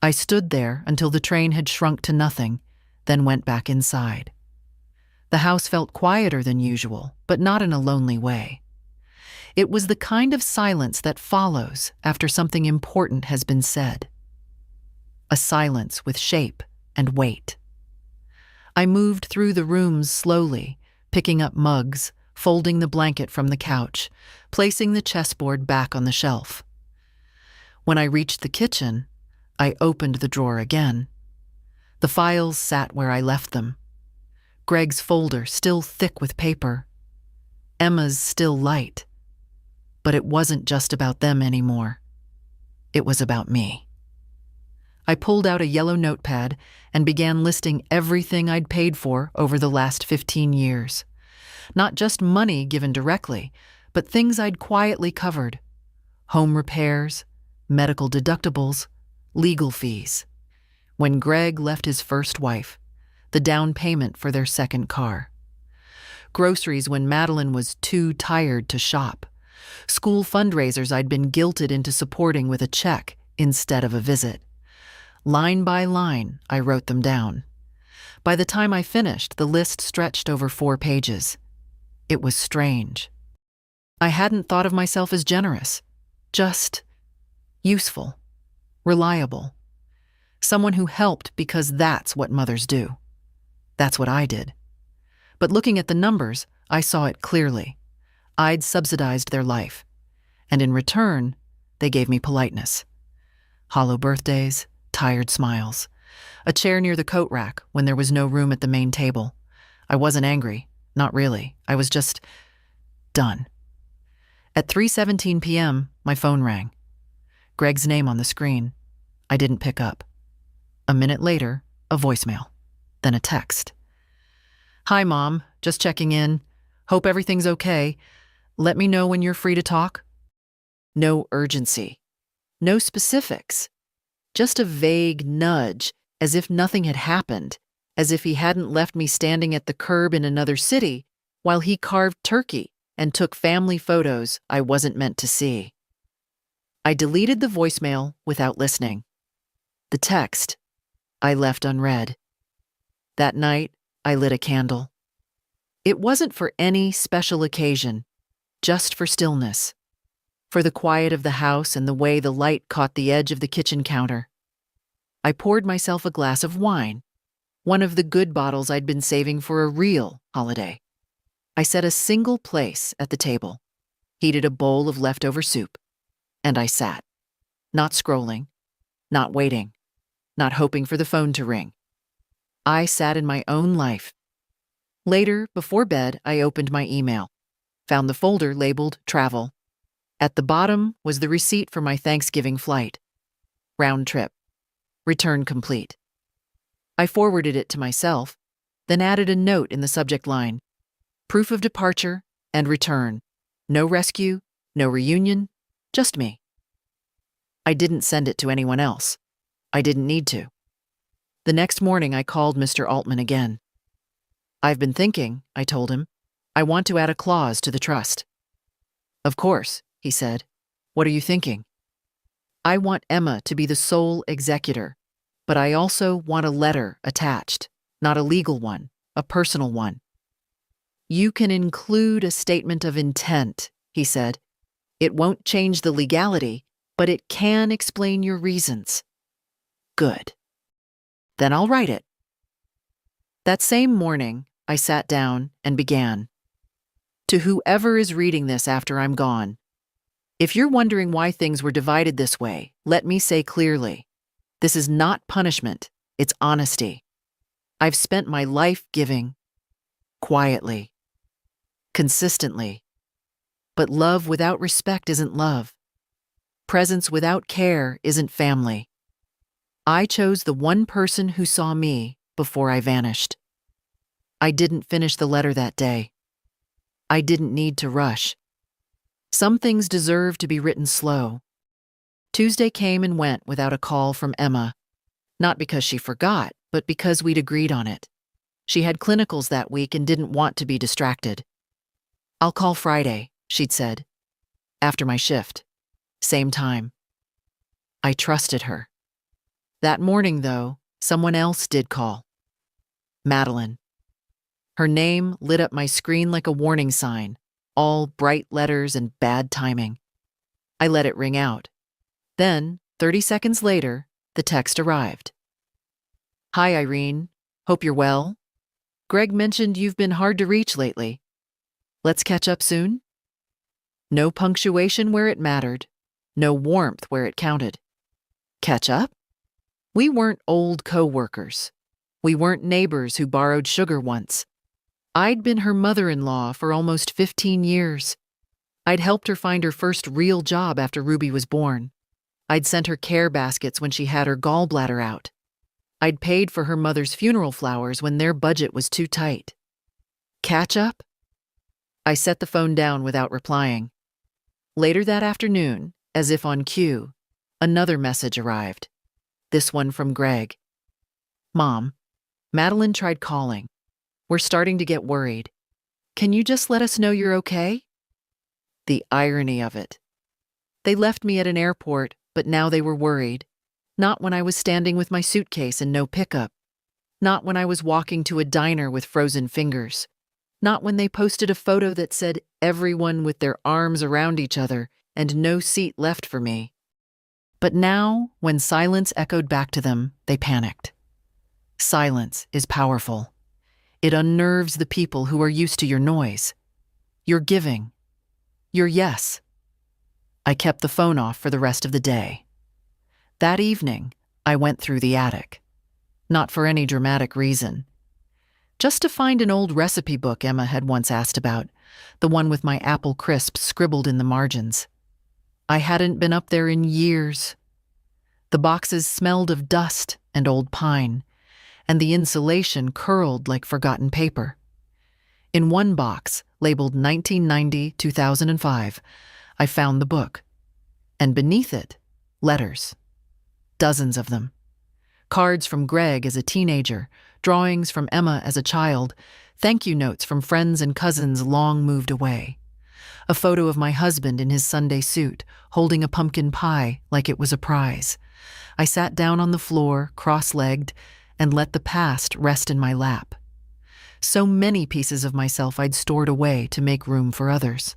I stood there until the train had shrunk to nothing, then went back inside. The house felt quieter than usual, but not in a lonely way. It was the kind of silence that follows after something important has been said. A silence with shape and weight. I moved through the rooms slowly, picking up mugs, folding the blanket from the couch, placing the chessboard back on the shelf. When I reached the kitchen, I opened the drawer again. The files sat where I left them. Greg's folder still thick with paper. Emma's still light. But it wasn't just about them anymore. It was about me. I pulled out a yellow notepad and began listing everything I'd paid for over the last 15 years. Not just money given directly, but things I'd quietly covered. Home repairs, medical deductibles, legal fees. When Greg left his first wife, the down payment for their second car. Groceries when Madeline was too tired to shop. School fundraisers I'd been guilted into supporting with a check instead of a visit. Line by line, I wrote them down. By the time I finished, the list stretched over 4 pages. It was strange. I hadn't thought of myself as generous, just useful, reliable. Someone who helped because that's what mothers do. That's what I did. But looking at the numbers, I saw it clearly. I'd subsidized their life. And in return, they gave me politeness. Hollow birthdays, tired smiles. A chair near the coat rack when there was no room at the main table. I wasn't angry, not really. I was just done. At 3:17 p.m., my phone rang. Greg's name on the screen. I didn't pick up. A minute later, a voicemail. Then a text. "Hi, Mom. Just checking in. Hope everything's okay. Let me know when you're free to talk." No urgency. No specifics. Just a vague nudge, as if nothing had happened, as if he hadn't left me standing at the curb in another city while he carved turkey and took family photos I wasn't meant to see. I deleted the voicemail without listening. The text I left unread. That night, I lit a candle. It wasn't for any special occasion, just for stillness. for the quiet of the house and the way the light caught the edge of the kitchen counter. I poured myself a glass of wine, one of the good bottles I'd been saving for a real holiday. I set a single place at the table, heated a bowl of leftover soup, and I sat, not scrolling, not waiting, not hoping for the phone to ring. I sat in my own life. Later, before bed, I opened my email, found the folder labeled Travel. At the bottom was the receipt for my Thanksgiving flight. Round trip. Return complete. I forwarded it to myself, then added a note in the subject line. Proof of departure and return. No rescue, no reunion, just me. I didn't send it to anyone else. I didn't need to. The next morning, I called Mr. Altman again. I've been thinking, I told him. I want to add a clause to the trust. Of course, he said. What are you thinking? I want Emma to be the sole executor, but I also want a letter attached, not a legal one, a personal one. You can include a statement of intent, he said. It won't change the legality, but it can explain your reasons. Good. Then I'll write it. That same morning, I sat down and began. To whoever is reading this after I'm gone, if you're wondering why things were divided this way, let me say clearly, this is not punishment, it's honesty. I've spent my life giving, quietly, consistently. But love without respect isn't love. Presence without care isn't family. I chose the one person who saw me before I vanished. I didn't finish the letter that day. I didn't need to rush. Some things deserve to be written slow. Tuesday came and went without a call from Emma, not because she forgot, but because we'd agreed on it. She had clinicals that week and didn't want to be distracted. I'll call Friday, she'd said. After my shift. Same time. I trusted her. That morning, though, someone else did call. Madeline. Her name lit up my screen like a warning sign, all bright letters and bad timing. I let it ring out. Then, 30 seconds later, the text arrived. Hi, Irene. Hope you're well. Greg mentioned you've been hard to reach lately. Let's catch up soon? No punctuation where it mattered. No warmth where it counted. Catch up? We weren't old co-workers. We weren't neighbors who borrowed sugar once. I'd been her mother-in-law for almost 15 years. I'd helped her find her first real job after Ruby was born. I'd sent her care baskets when she had her gallbladder out. I'd paid for her mother's funeral flowers when their budget was too tight. Catch up? I set the phone down without replying. Later that afternoon, as if on cue, another message arrived. This one from Greg. Mom, Madeline tried calling. We're starting to get worried. Can you just let us know you're okay? The irony of it. They left me at an airport, but now they were worried. Not when I was standing with my suitcase and no pickup. Not when I was walking to a diner with frozen fingers. Not when they posted a photo that said everyone with their arms around each other and no seat left for me. But now, when silence echoed back to them, they panicked. Silence is powerful. It unnerves the people who are used to your noise, your giving, your yes. I kept the phone off for the rest of the day. That evening, I went through the attic. Not for any dramatic reason. Just to find an old recipe book Emma had once asked about, the one with my apple crisps scribbled in the margins. I hadn't been up there in years. The boxes smelled of dust and old pine, and the insulation curled like forgotten paper. In one box, labeled 1990-2005, I found the book. And beneath it, letters. Dozens of them. Cards from Greg as a teenager, drawings from Emma as a child, thank you notes from friends and cousins long moved away. A photo of my husband in his Sunday suit, holding a pumpkin pie like it was a prize. I sat down on the floor, cross-legged, and let the past rest in my lap. So many pieces of myself I'd stored away to make room for others.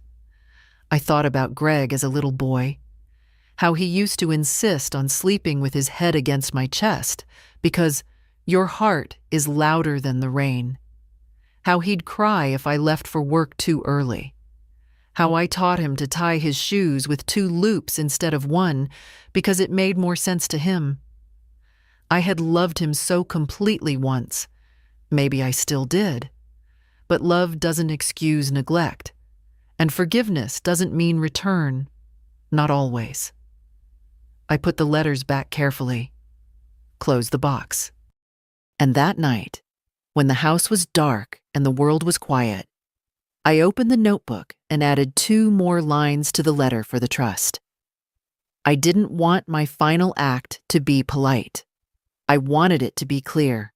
I thought about Greg as a little boy, how he used to insist on sleeping with his head against my chest because your heart is louder than the rain, how he'd cry if I left for work too early, how I taught him to tie his shoes with 2 loops instead of 1 because it made more sense to him. I had loved him so completely once. Maybe I still did. But love doesn't excuse neglect, and forgiveness doesn't mean return, not always. I put the letters back carefully, closed the box. And that night, when the house was dark and the world was quiet, I opened the notebook and added 2 more lines to the letter for the trust. I didn't want my final act to be polite. I wanted it to be clear.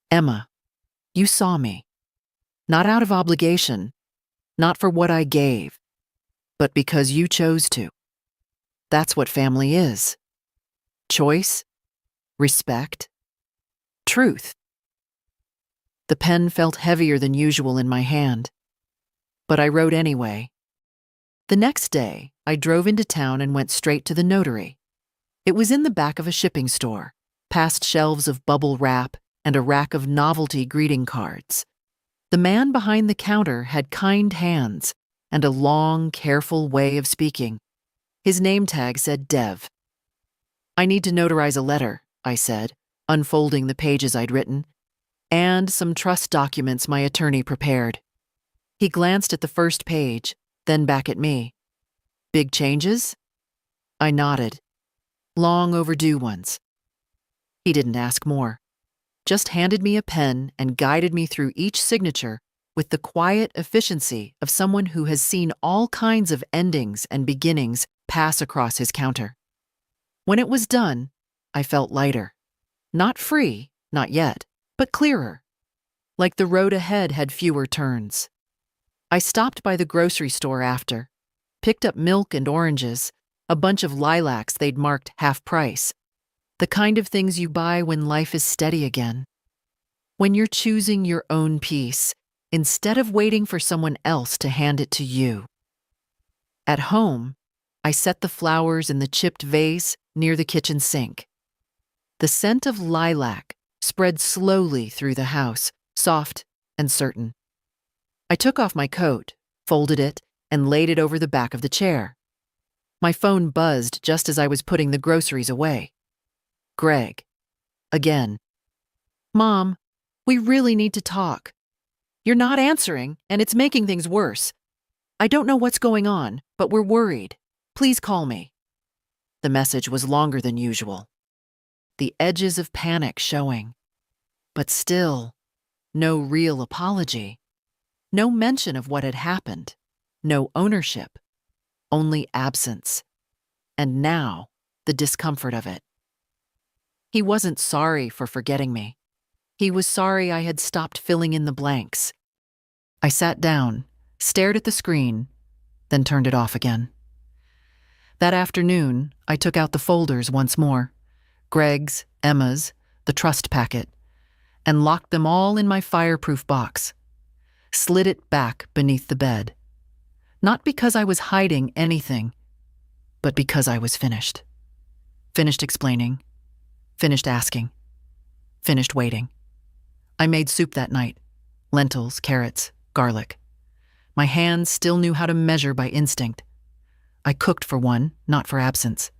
Emma, you saw me. Not out of obligation, not for what I gave, but because you chose to. That's what family is. Choice, respect, truth. The pen felt heavier than usual in my hand, but I wrote anyway. The next day, I drove into town and went straight to the notary. It was in the back of a shipping store, past shelves of bubble wrap and a rack of novelty greeting cards. The man behind the counter had kind hands and a long, careful way of speaking. His name tag said Dev. I need to notarize a letter, I said, unfolding the pages I'd written, and some trust documents my attorney prepared. He glanced at the first page, then back at me. Big changes? I nodded. Long overdue ones. He didn't ask more, just handed me a pen and guided me through each signature with the quiet efficiency of someone who has seen all kinds of endings and beginnings pass across his counter. When it was done, I felt lighter. Not free, not yet, but clearer. Like the road ahead had fewer turns. I stopped by the grocery store after, picked up milk and oranges, a bunch of lilacs they'd marked half price. The kind of things you buy when life is steady again. When you're choosing your own peace, instead of waiting for someone else to hand it to you. At home, I set the flowers in the chipped vase near the kitchen sink. The scent of lilac spread slowly through the house, soft and certain. I took off my coat, folded it, and laid it over the back of the chair. My phone buzzed just as I was putting the groceries away. Greg. Again. Mom, we really need to talk. You're not answering, and it's making things worse. I don't know what's going on, but we're worried. Please call me. The message was longer than usual. The edges of panic showing. But still, no real apology. No mention of what had happened. No ownership. Only absence. And now, the discomfort of it. He wasn't sorry for forgetting me. He was sorry I had stopped filling in the blanks. I sat down, stared at the screen, then turned it off again. That afternoon, I took out the folders once more, Greg's, Emma's, the trust packet, and locked them all in my fireproof box, slid it back beneath the bed. Not because I was hiding anything, but because I was finished. Finished explaining, finished asking, finished waiting. I made soup that night, lentils, carrots, garlic. My hands still knew how to measure by instinct. I cooked for one, not for absence.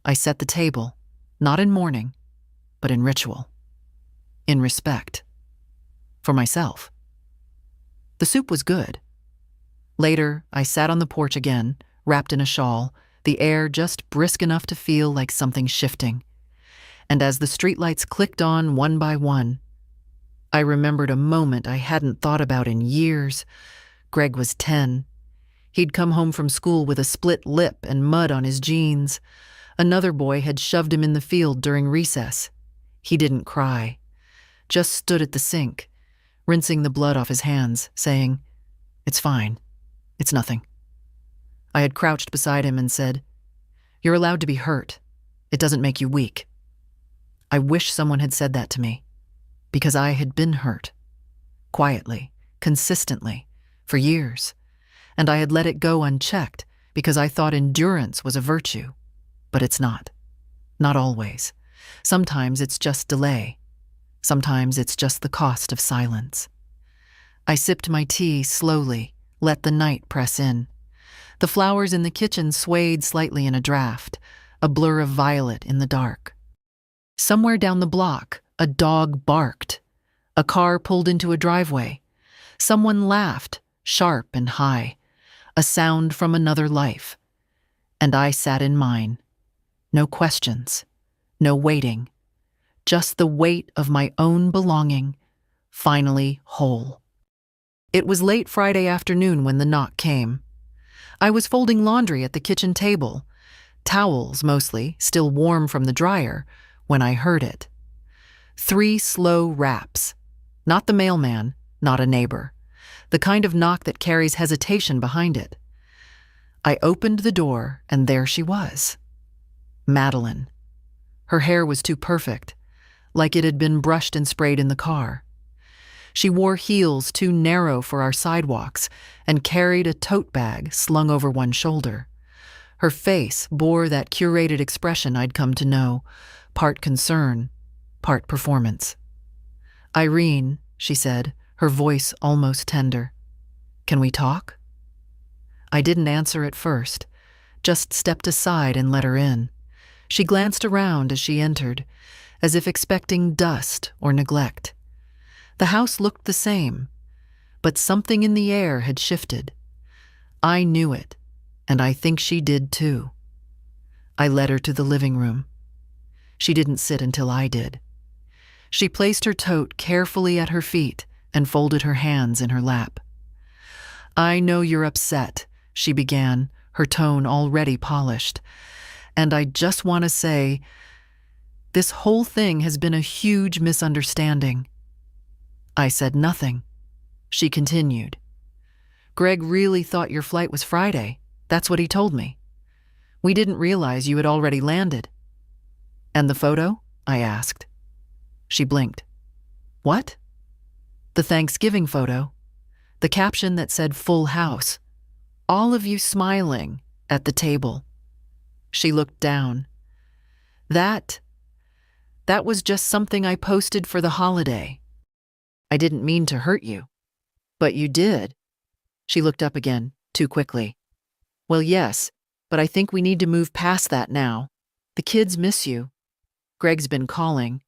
I set the table, not in mourning, but in ritual. In respect. For myself. The soup was good. Later, I sat on the porch again, wrapped in a shawl, the air just brisk enough to feel like something shifting. And as the streetlights clicked on one by one, I remembered a moment I hadn't thought about in years. Greg was 10. He'd come home from school with a split lip and mud on his jeans. Another boy had shoved him in the field during recess. He didn't cry, just stood at the sink, rinsing the blood off his hands, saying, "It's fine. It's nothing." I had crouched beside him and said, "You're allowed to be hurt. It doesn't make you weak." I wish someone had said that to me, because I had been hurt. Quietly, consistently, for years. and I had let it go unchecked because I thought endurance was a virtue. But it's not. Not always. Sometimes it's just delay. Sometimes it's just the cost of silence. I sipped my tea slowly, let the night press in. The flowers in the kitchen swayed slightly in a draft, a blur of violet in the dark. Somewhere down the block, a dog barked. A car pulled into a driveway. Someone laughed, sharp and high, a sound from another life. And I sat in mine. No questions, no waiting, just the weight of my own belonging, finally whole. It was late Friday afternoon when the knock came. I was folding laundry at the kitchen table, towels mostly, still warm from the dryer, when I heard it. 3 slow raps. Not the mailman, not a neighbor. The kind of knock that carries hesitation behind it. I opened the door, and there she was. Madeline. Her hair was too perfect, like it had been brushed and sprayed in the car. She wore heels too narrow for our sidewalks and carried a tote bag slung over one shoulder. Her face bore that curated expression I'd come to know, part concern, part performance. "Irene," she said, her voice almost tender. "Can we talk?" I didn't answer at first, just stepped aside and let her in. She glanced around as she entered, as if expecting dust or neglect. The house looked the same, but something in the air had shifted. I knew it, and I think she did too. I led her to the living room. She didn't sit until I did. She placed her tote carefully at her feet and folded her hands in her lap. "I know you're upset," she began, her tone already polished. "And I just want to say, this whole thing has been a huge misunderstanding." I said nothing. She continued. "Greg really thought your flight was Friday. That's what he told me. We didn't realize you had already landed." "And the photo?" I asked. She blinked. "What?" "The Thanksgiving photo. The caption that said full house. All of you smiling at the table." She looked down. That was just something I posted for the holiday. I didn't mean to hurt you." "But you did." She looked up again, too quickly. "Well, yes, but I think we need to move past that now. The kids miss you. Greg's been calling.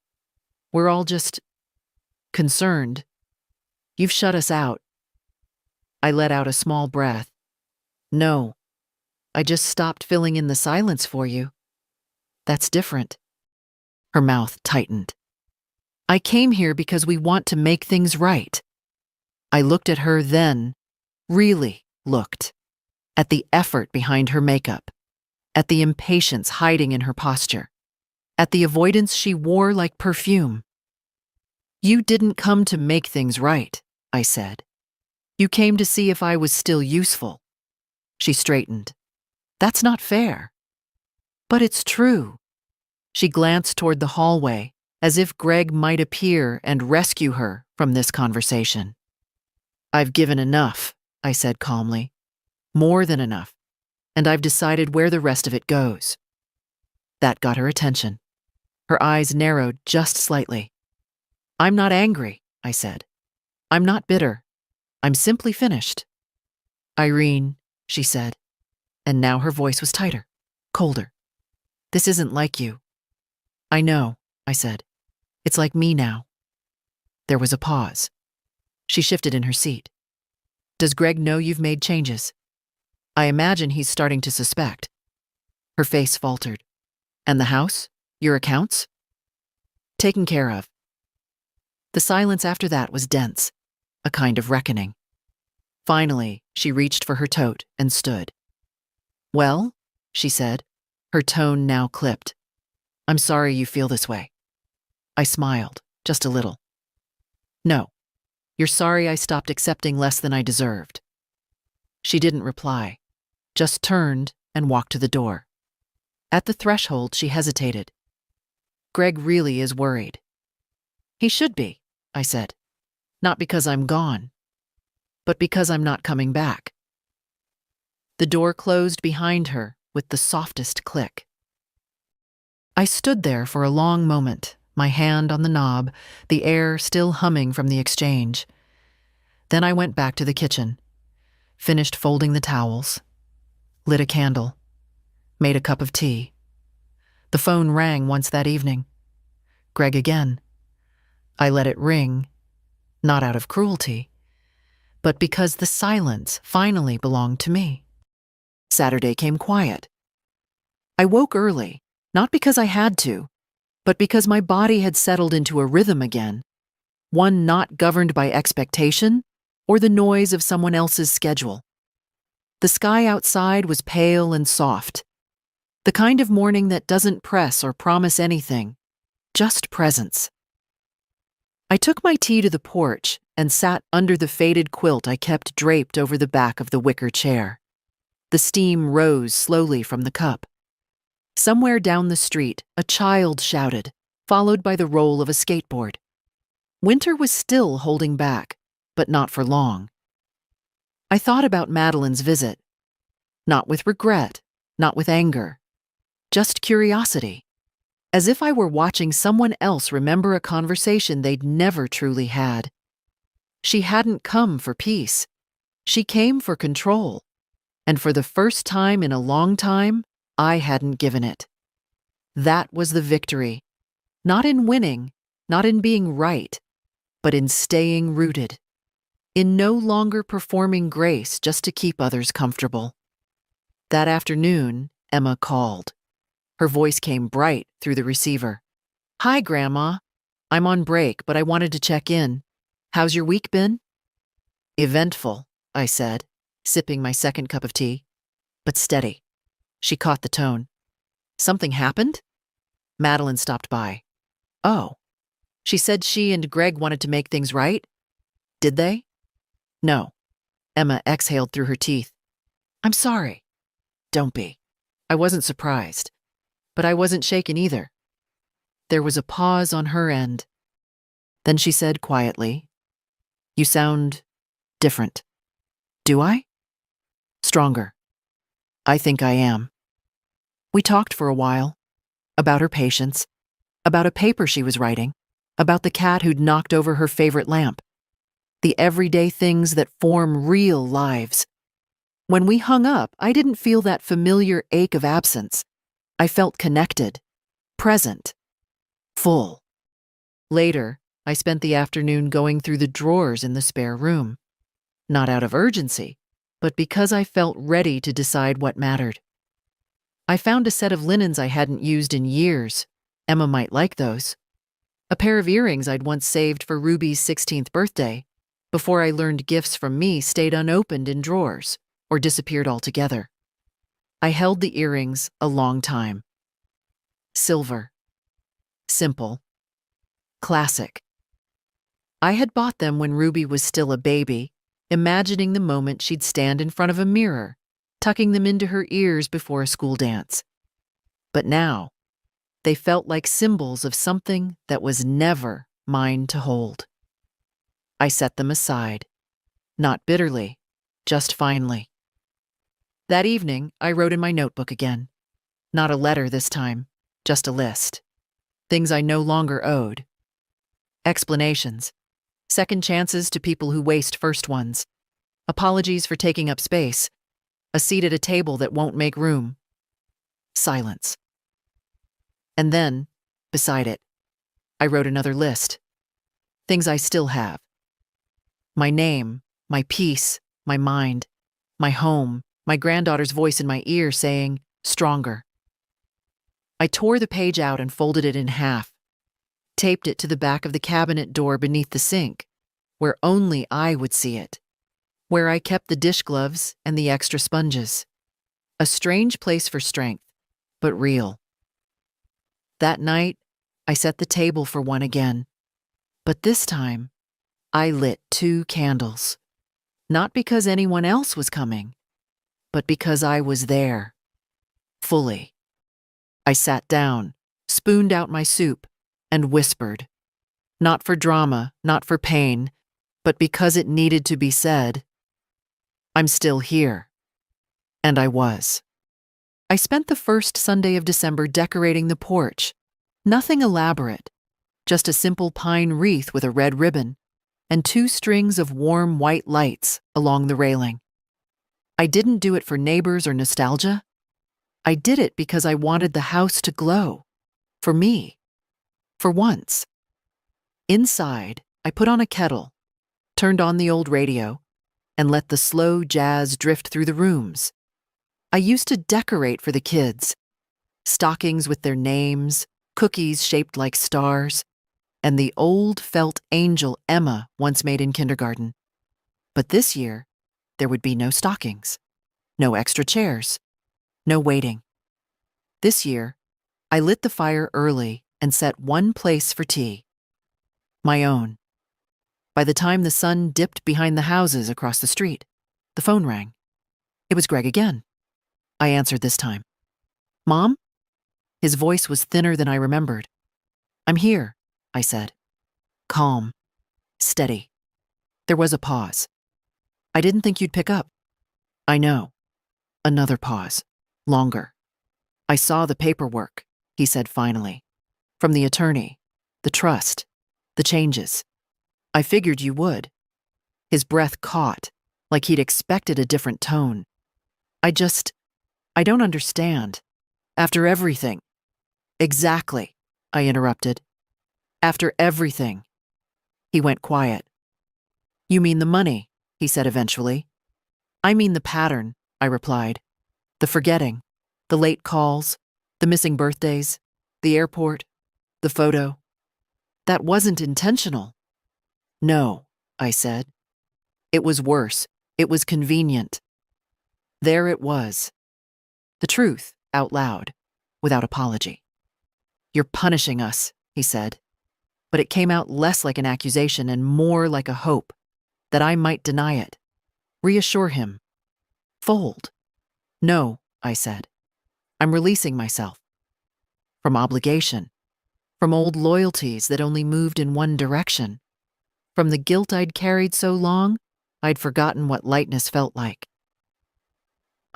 We're all just concerned. You've shut us out." I let out a small breath. "No, I just stopped filling in the silence for you. That's different." Her mouth tightened. "I came here because we want to make things right." I looked at her then, really looked, at the effort behind her makeup, at the impatience hiding in her posture, at the avoidance she wore like perfume. "You didn't come to make things right," I said. "You came to see if I was still useful." She straightened. "That's not fair." "But it's true." She glanced toward the hallway, as if Greg might appear and rescue her from this conversation. "I've given enough," I said calmly. "More than enough. And I've decided where the rest of it goes." That got her attention. Her eyes narrowed just slightly. "I'm not angry," I said. "I'm not bitter. I'm simply finished." "Irene," she said, and now her voice was tighter, colder. "This isn't like you." "I know," I said. "It's like me now." There was a pause. She shifted in her seat. "Does Greg know you've made changes?" "I imagine he's starting to suspect." Her face faltered. "And the house? Your accounts?" "Taken care of." The silence after that was dense, a kind of reckoning. Finally, she reached for her tote and stood. "Well," she said, her tone now clipped. "I'm sorry you feel this way." I smiled, just a little. "No, you're sorry I stopped accepting less than I deserved." She didn't reply, just turned and walked to the door. At the threshold, she hesitated. "Greg really is worried." "He should be," I said. "Not because I'm gone, but because I'm not coming back." The door closed behind her with the softest click. I stood there for a long moment, my hand on the knob, the air still humming from the exchange. Then I went back to the kitchen, finished folding the towels, lit a candle, made a cup of tea. The phone rang once that evening. Greg again. I let it ring, not out of cruelty, but because the silence finally belonged to me. Saturday came quiet. I woke early, not because I had to, but because my body had settled into a rhythm again, one not governed by expectation or the noise of someone else's schedule. The sky outside was pale and soft, the kind of morning that doesn't press or promise anything, just presence. I took my tea to the porch and sat under the faded quilt I kept draped over the back of the wicker chair. The steam rose slowly from the cup. Somewhere down the street, a child shouted, followed by the roll of a skateboard. Winter was still holding back, but not for long. I thought about Madeline's visit. Not with regret, not with anger, just curiosity. As if I were watching someone else remember a conversation they'd never truly had. She hadn't come for peace. She came for control. And for the first time in a long time, I hadn't given it. That was the victory. Not in winning, not in being right, but in staying rooted. In no longer performing grace just to keep others comfortable. That afternoon, Emma called. Her voice came bright through the receiver. "Hi, Grandma. I'm on break, but I wanted to check in. How's your week been?" "Eventful," I said, sipping my second cup of tea. "But steady." She caught the tone. "Something happened?" Madeline stopped by. "Oh." She said she and Greg wanted to make things right. "Did they?" "No." Emma exhaled through her teeth. "I'm sorry." "Don't be." I wasn't surprised. But I wasn't shaken either. There was a pause on her end. Then she said quietly, "You sound different." "Do I?" "Stronger. I think I am." We talked for a while. About her patience. About a paper she was writing. About the cat who'd knocked over her favorite lamp. The everyday things that form real lives. When we hung up, I didn't feel that familiar ache of absence. I felt connected, present, full. Later, I spent the afternoon going through the drawers in the spare room. Not out of urgency, but because I felt ready to decide what mattered. I found a set of linens I hadn't used in years. Emma might like those. A pair of earrings I'd once saved for Ruby's 16th birthday, before I learned gifts from me stayed unopened in drawers or disappeared altogether. I held the earrings a long time. Silver. Simple. Classic. I had bought them when Ruby was still a baby, imagining the moment she'd stand in front of a mirror, tucking them into her ears before a school dance. But now, they felt like symbols of something that was never mine to hold. I set them aside. Not bitterly, just finally. That evening, I wrote in my notebook again. Not a letter this time, just a list. Things I no longer owed. Explanations. Second chances to people who waste first ones. Apologies for taking up space. A seat at a table that won't make room. Silence. And then, beside it, I wrote another list. Things I still have. My name, my peace, my mind, my home, my granddaughter's voice in my ear saying, "Stronger." I tore the page out and folded it in half, taped it to the back of the cabinet door beneath the sink, where only I would see it, where I kept the dish gloves and the extra sponges. A strange place for strength, but real. That night, I set the table for one again, but this time, I lit 2 candles, not because anyone else was coming, but because I was there, fully. I sat down, spooned out my soup, and whispered. Not for drama, not for pain, but because it needed to be said. I'm still here. And I was. I spent the first Sunday of December decorating the porch. Nothing elaborate, just a simple pine wreath with a red ribbon and 2 strings of warm white lights along the railing. I didn't do it for neighbors or nostalgia. I did it because I wanted the house to glow. For me. For once. Inside, I put on a kettle, turned on the old radio, and let the slow jazz drift through the rooms. I used to decorate for the kids. Stockings with their names, cookies shaped like stars, and the old felt angel Emma once made in kindergarten. But this year, there would be no stockings, no extra chairs, no waiting. This year, I lit the fire early and set one place for tea. My own. By the time the sun dipped behind the houses across the street, the phone rang. It was Greg again. I answered this time. "Mom?" His voice was thinner than I remembered. "I'm here," I said. Calm. Steady. There was a pause. "I didn't think you'd pick up." "I know." Another pause. Longer. "I saw the paperwork," he said finally. "From the attorney, the trust, the changes. I figured you would." His breath caught, like he'd expected a different tone. I don't understand. After everything." "Exactly," I interrupted. "After everything." He went quiet. "You mean the money," he said eventually. "I mean the pattern," I replied. "The forgetting, the late calls, the missing birthdays, the airport, the photo. That wasn't intentional." "No," I said. "It was worse. It was convenient." There it was. The truth, out loud, without apology. "You're punishing us," he said. But it came out less like an accusation and more like a hope that I might deny it. Reassure him. Fold. "No," I said. "I'm releasing myself. From obligation. From old loyalties that only moved in one direction. From the guilt I'd carried so long, I'd forgotten what lightness felt like."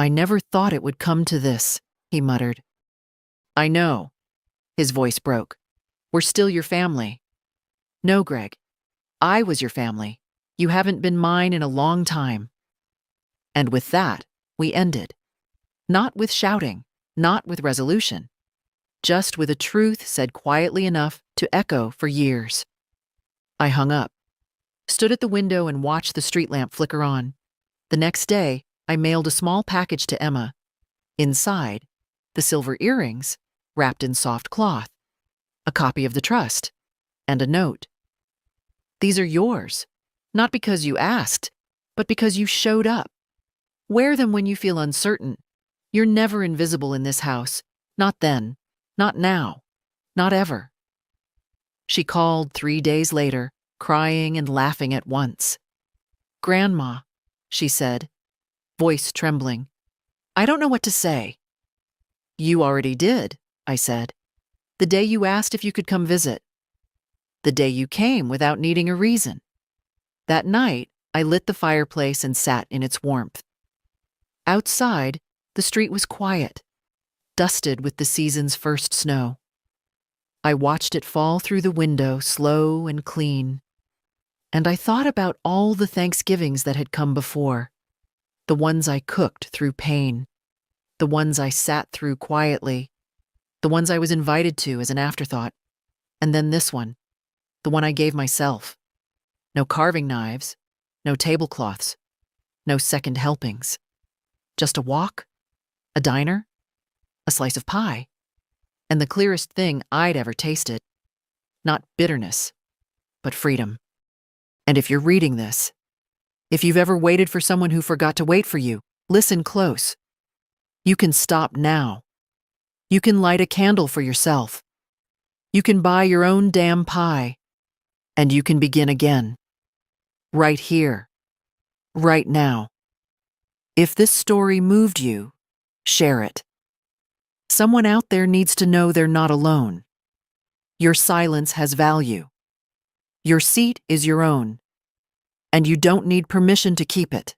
"I never thought it would come to this," he muttered. "I know." His voice broke. "We're still your family." "No, Greg. I was your family. You haven't been mine in a long time." And with that, we ended. Not with shouting, not with resolution. Just with a truth said quietly enough to echo for years. I hung up, stood at the window and watched the street lamp flicker on. The next day, I mailed a small package to Emma. Inside, the silver earrings, wrapped in soft cloth, a copy of the trust, and a note. "These are yours, not because you asked, but because you showed up. Wear them when you feel uncertain. You're never invisible in this house. Not then, not now, not ever." She called 3 days later, crying and laughing at once. "Grandma," she said, voice trembling, "I don't know what to say." "You already did," I said. "The day you asked if you could come visit. The day you came without needing a reason. That night, I lit the fireplace and sat in its warmth. Outside, the street was quiet, dusted with the season's first snow. I watched it fall through the window, slow and clean. And I thought about all the Thanksgivings that had come before. The ones I cooked through pain. The ones I sat through quietly. The ones I was invited to as an afterthought. And then this one, the one I gave myself. No carving knives, no tablecloths, no second helpings. Just a walk, a diner, a slice of pie, and the clearest thing I'd ever tasted. Not bitterness, but freedom. And if you're reading this, if you've ever waited for someone who forgot to wait for you, listen close. You can stop now. You can light a candle for yourself. You can buy your own damn pie. And you can begin again. Right here. Right now. If this story moved you, share it. Someone out there needs to know they're not alone. Your silence has value. Your seat is your own. And you don't need permission to keep it.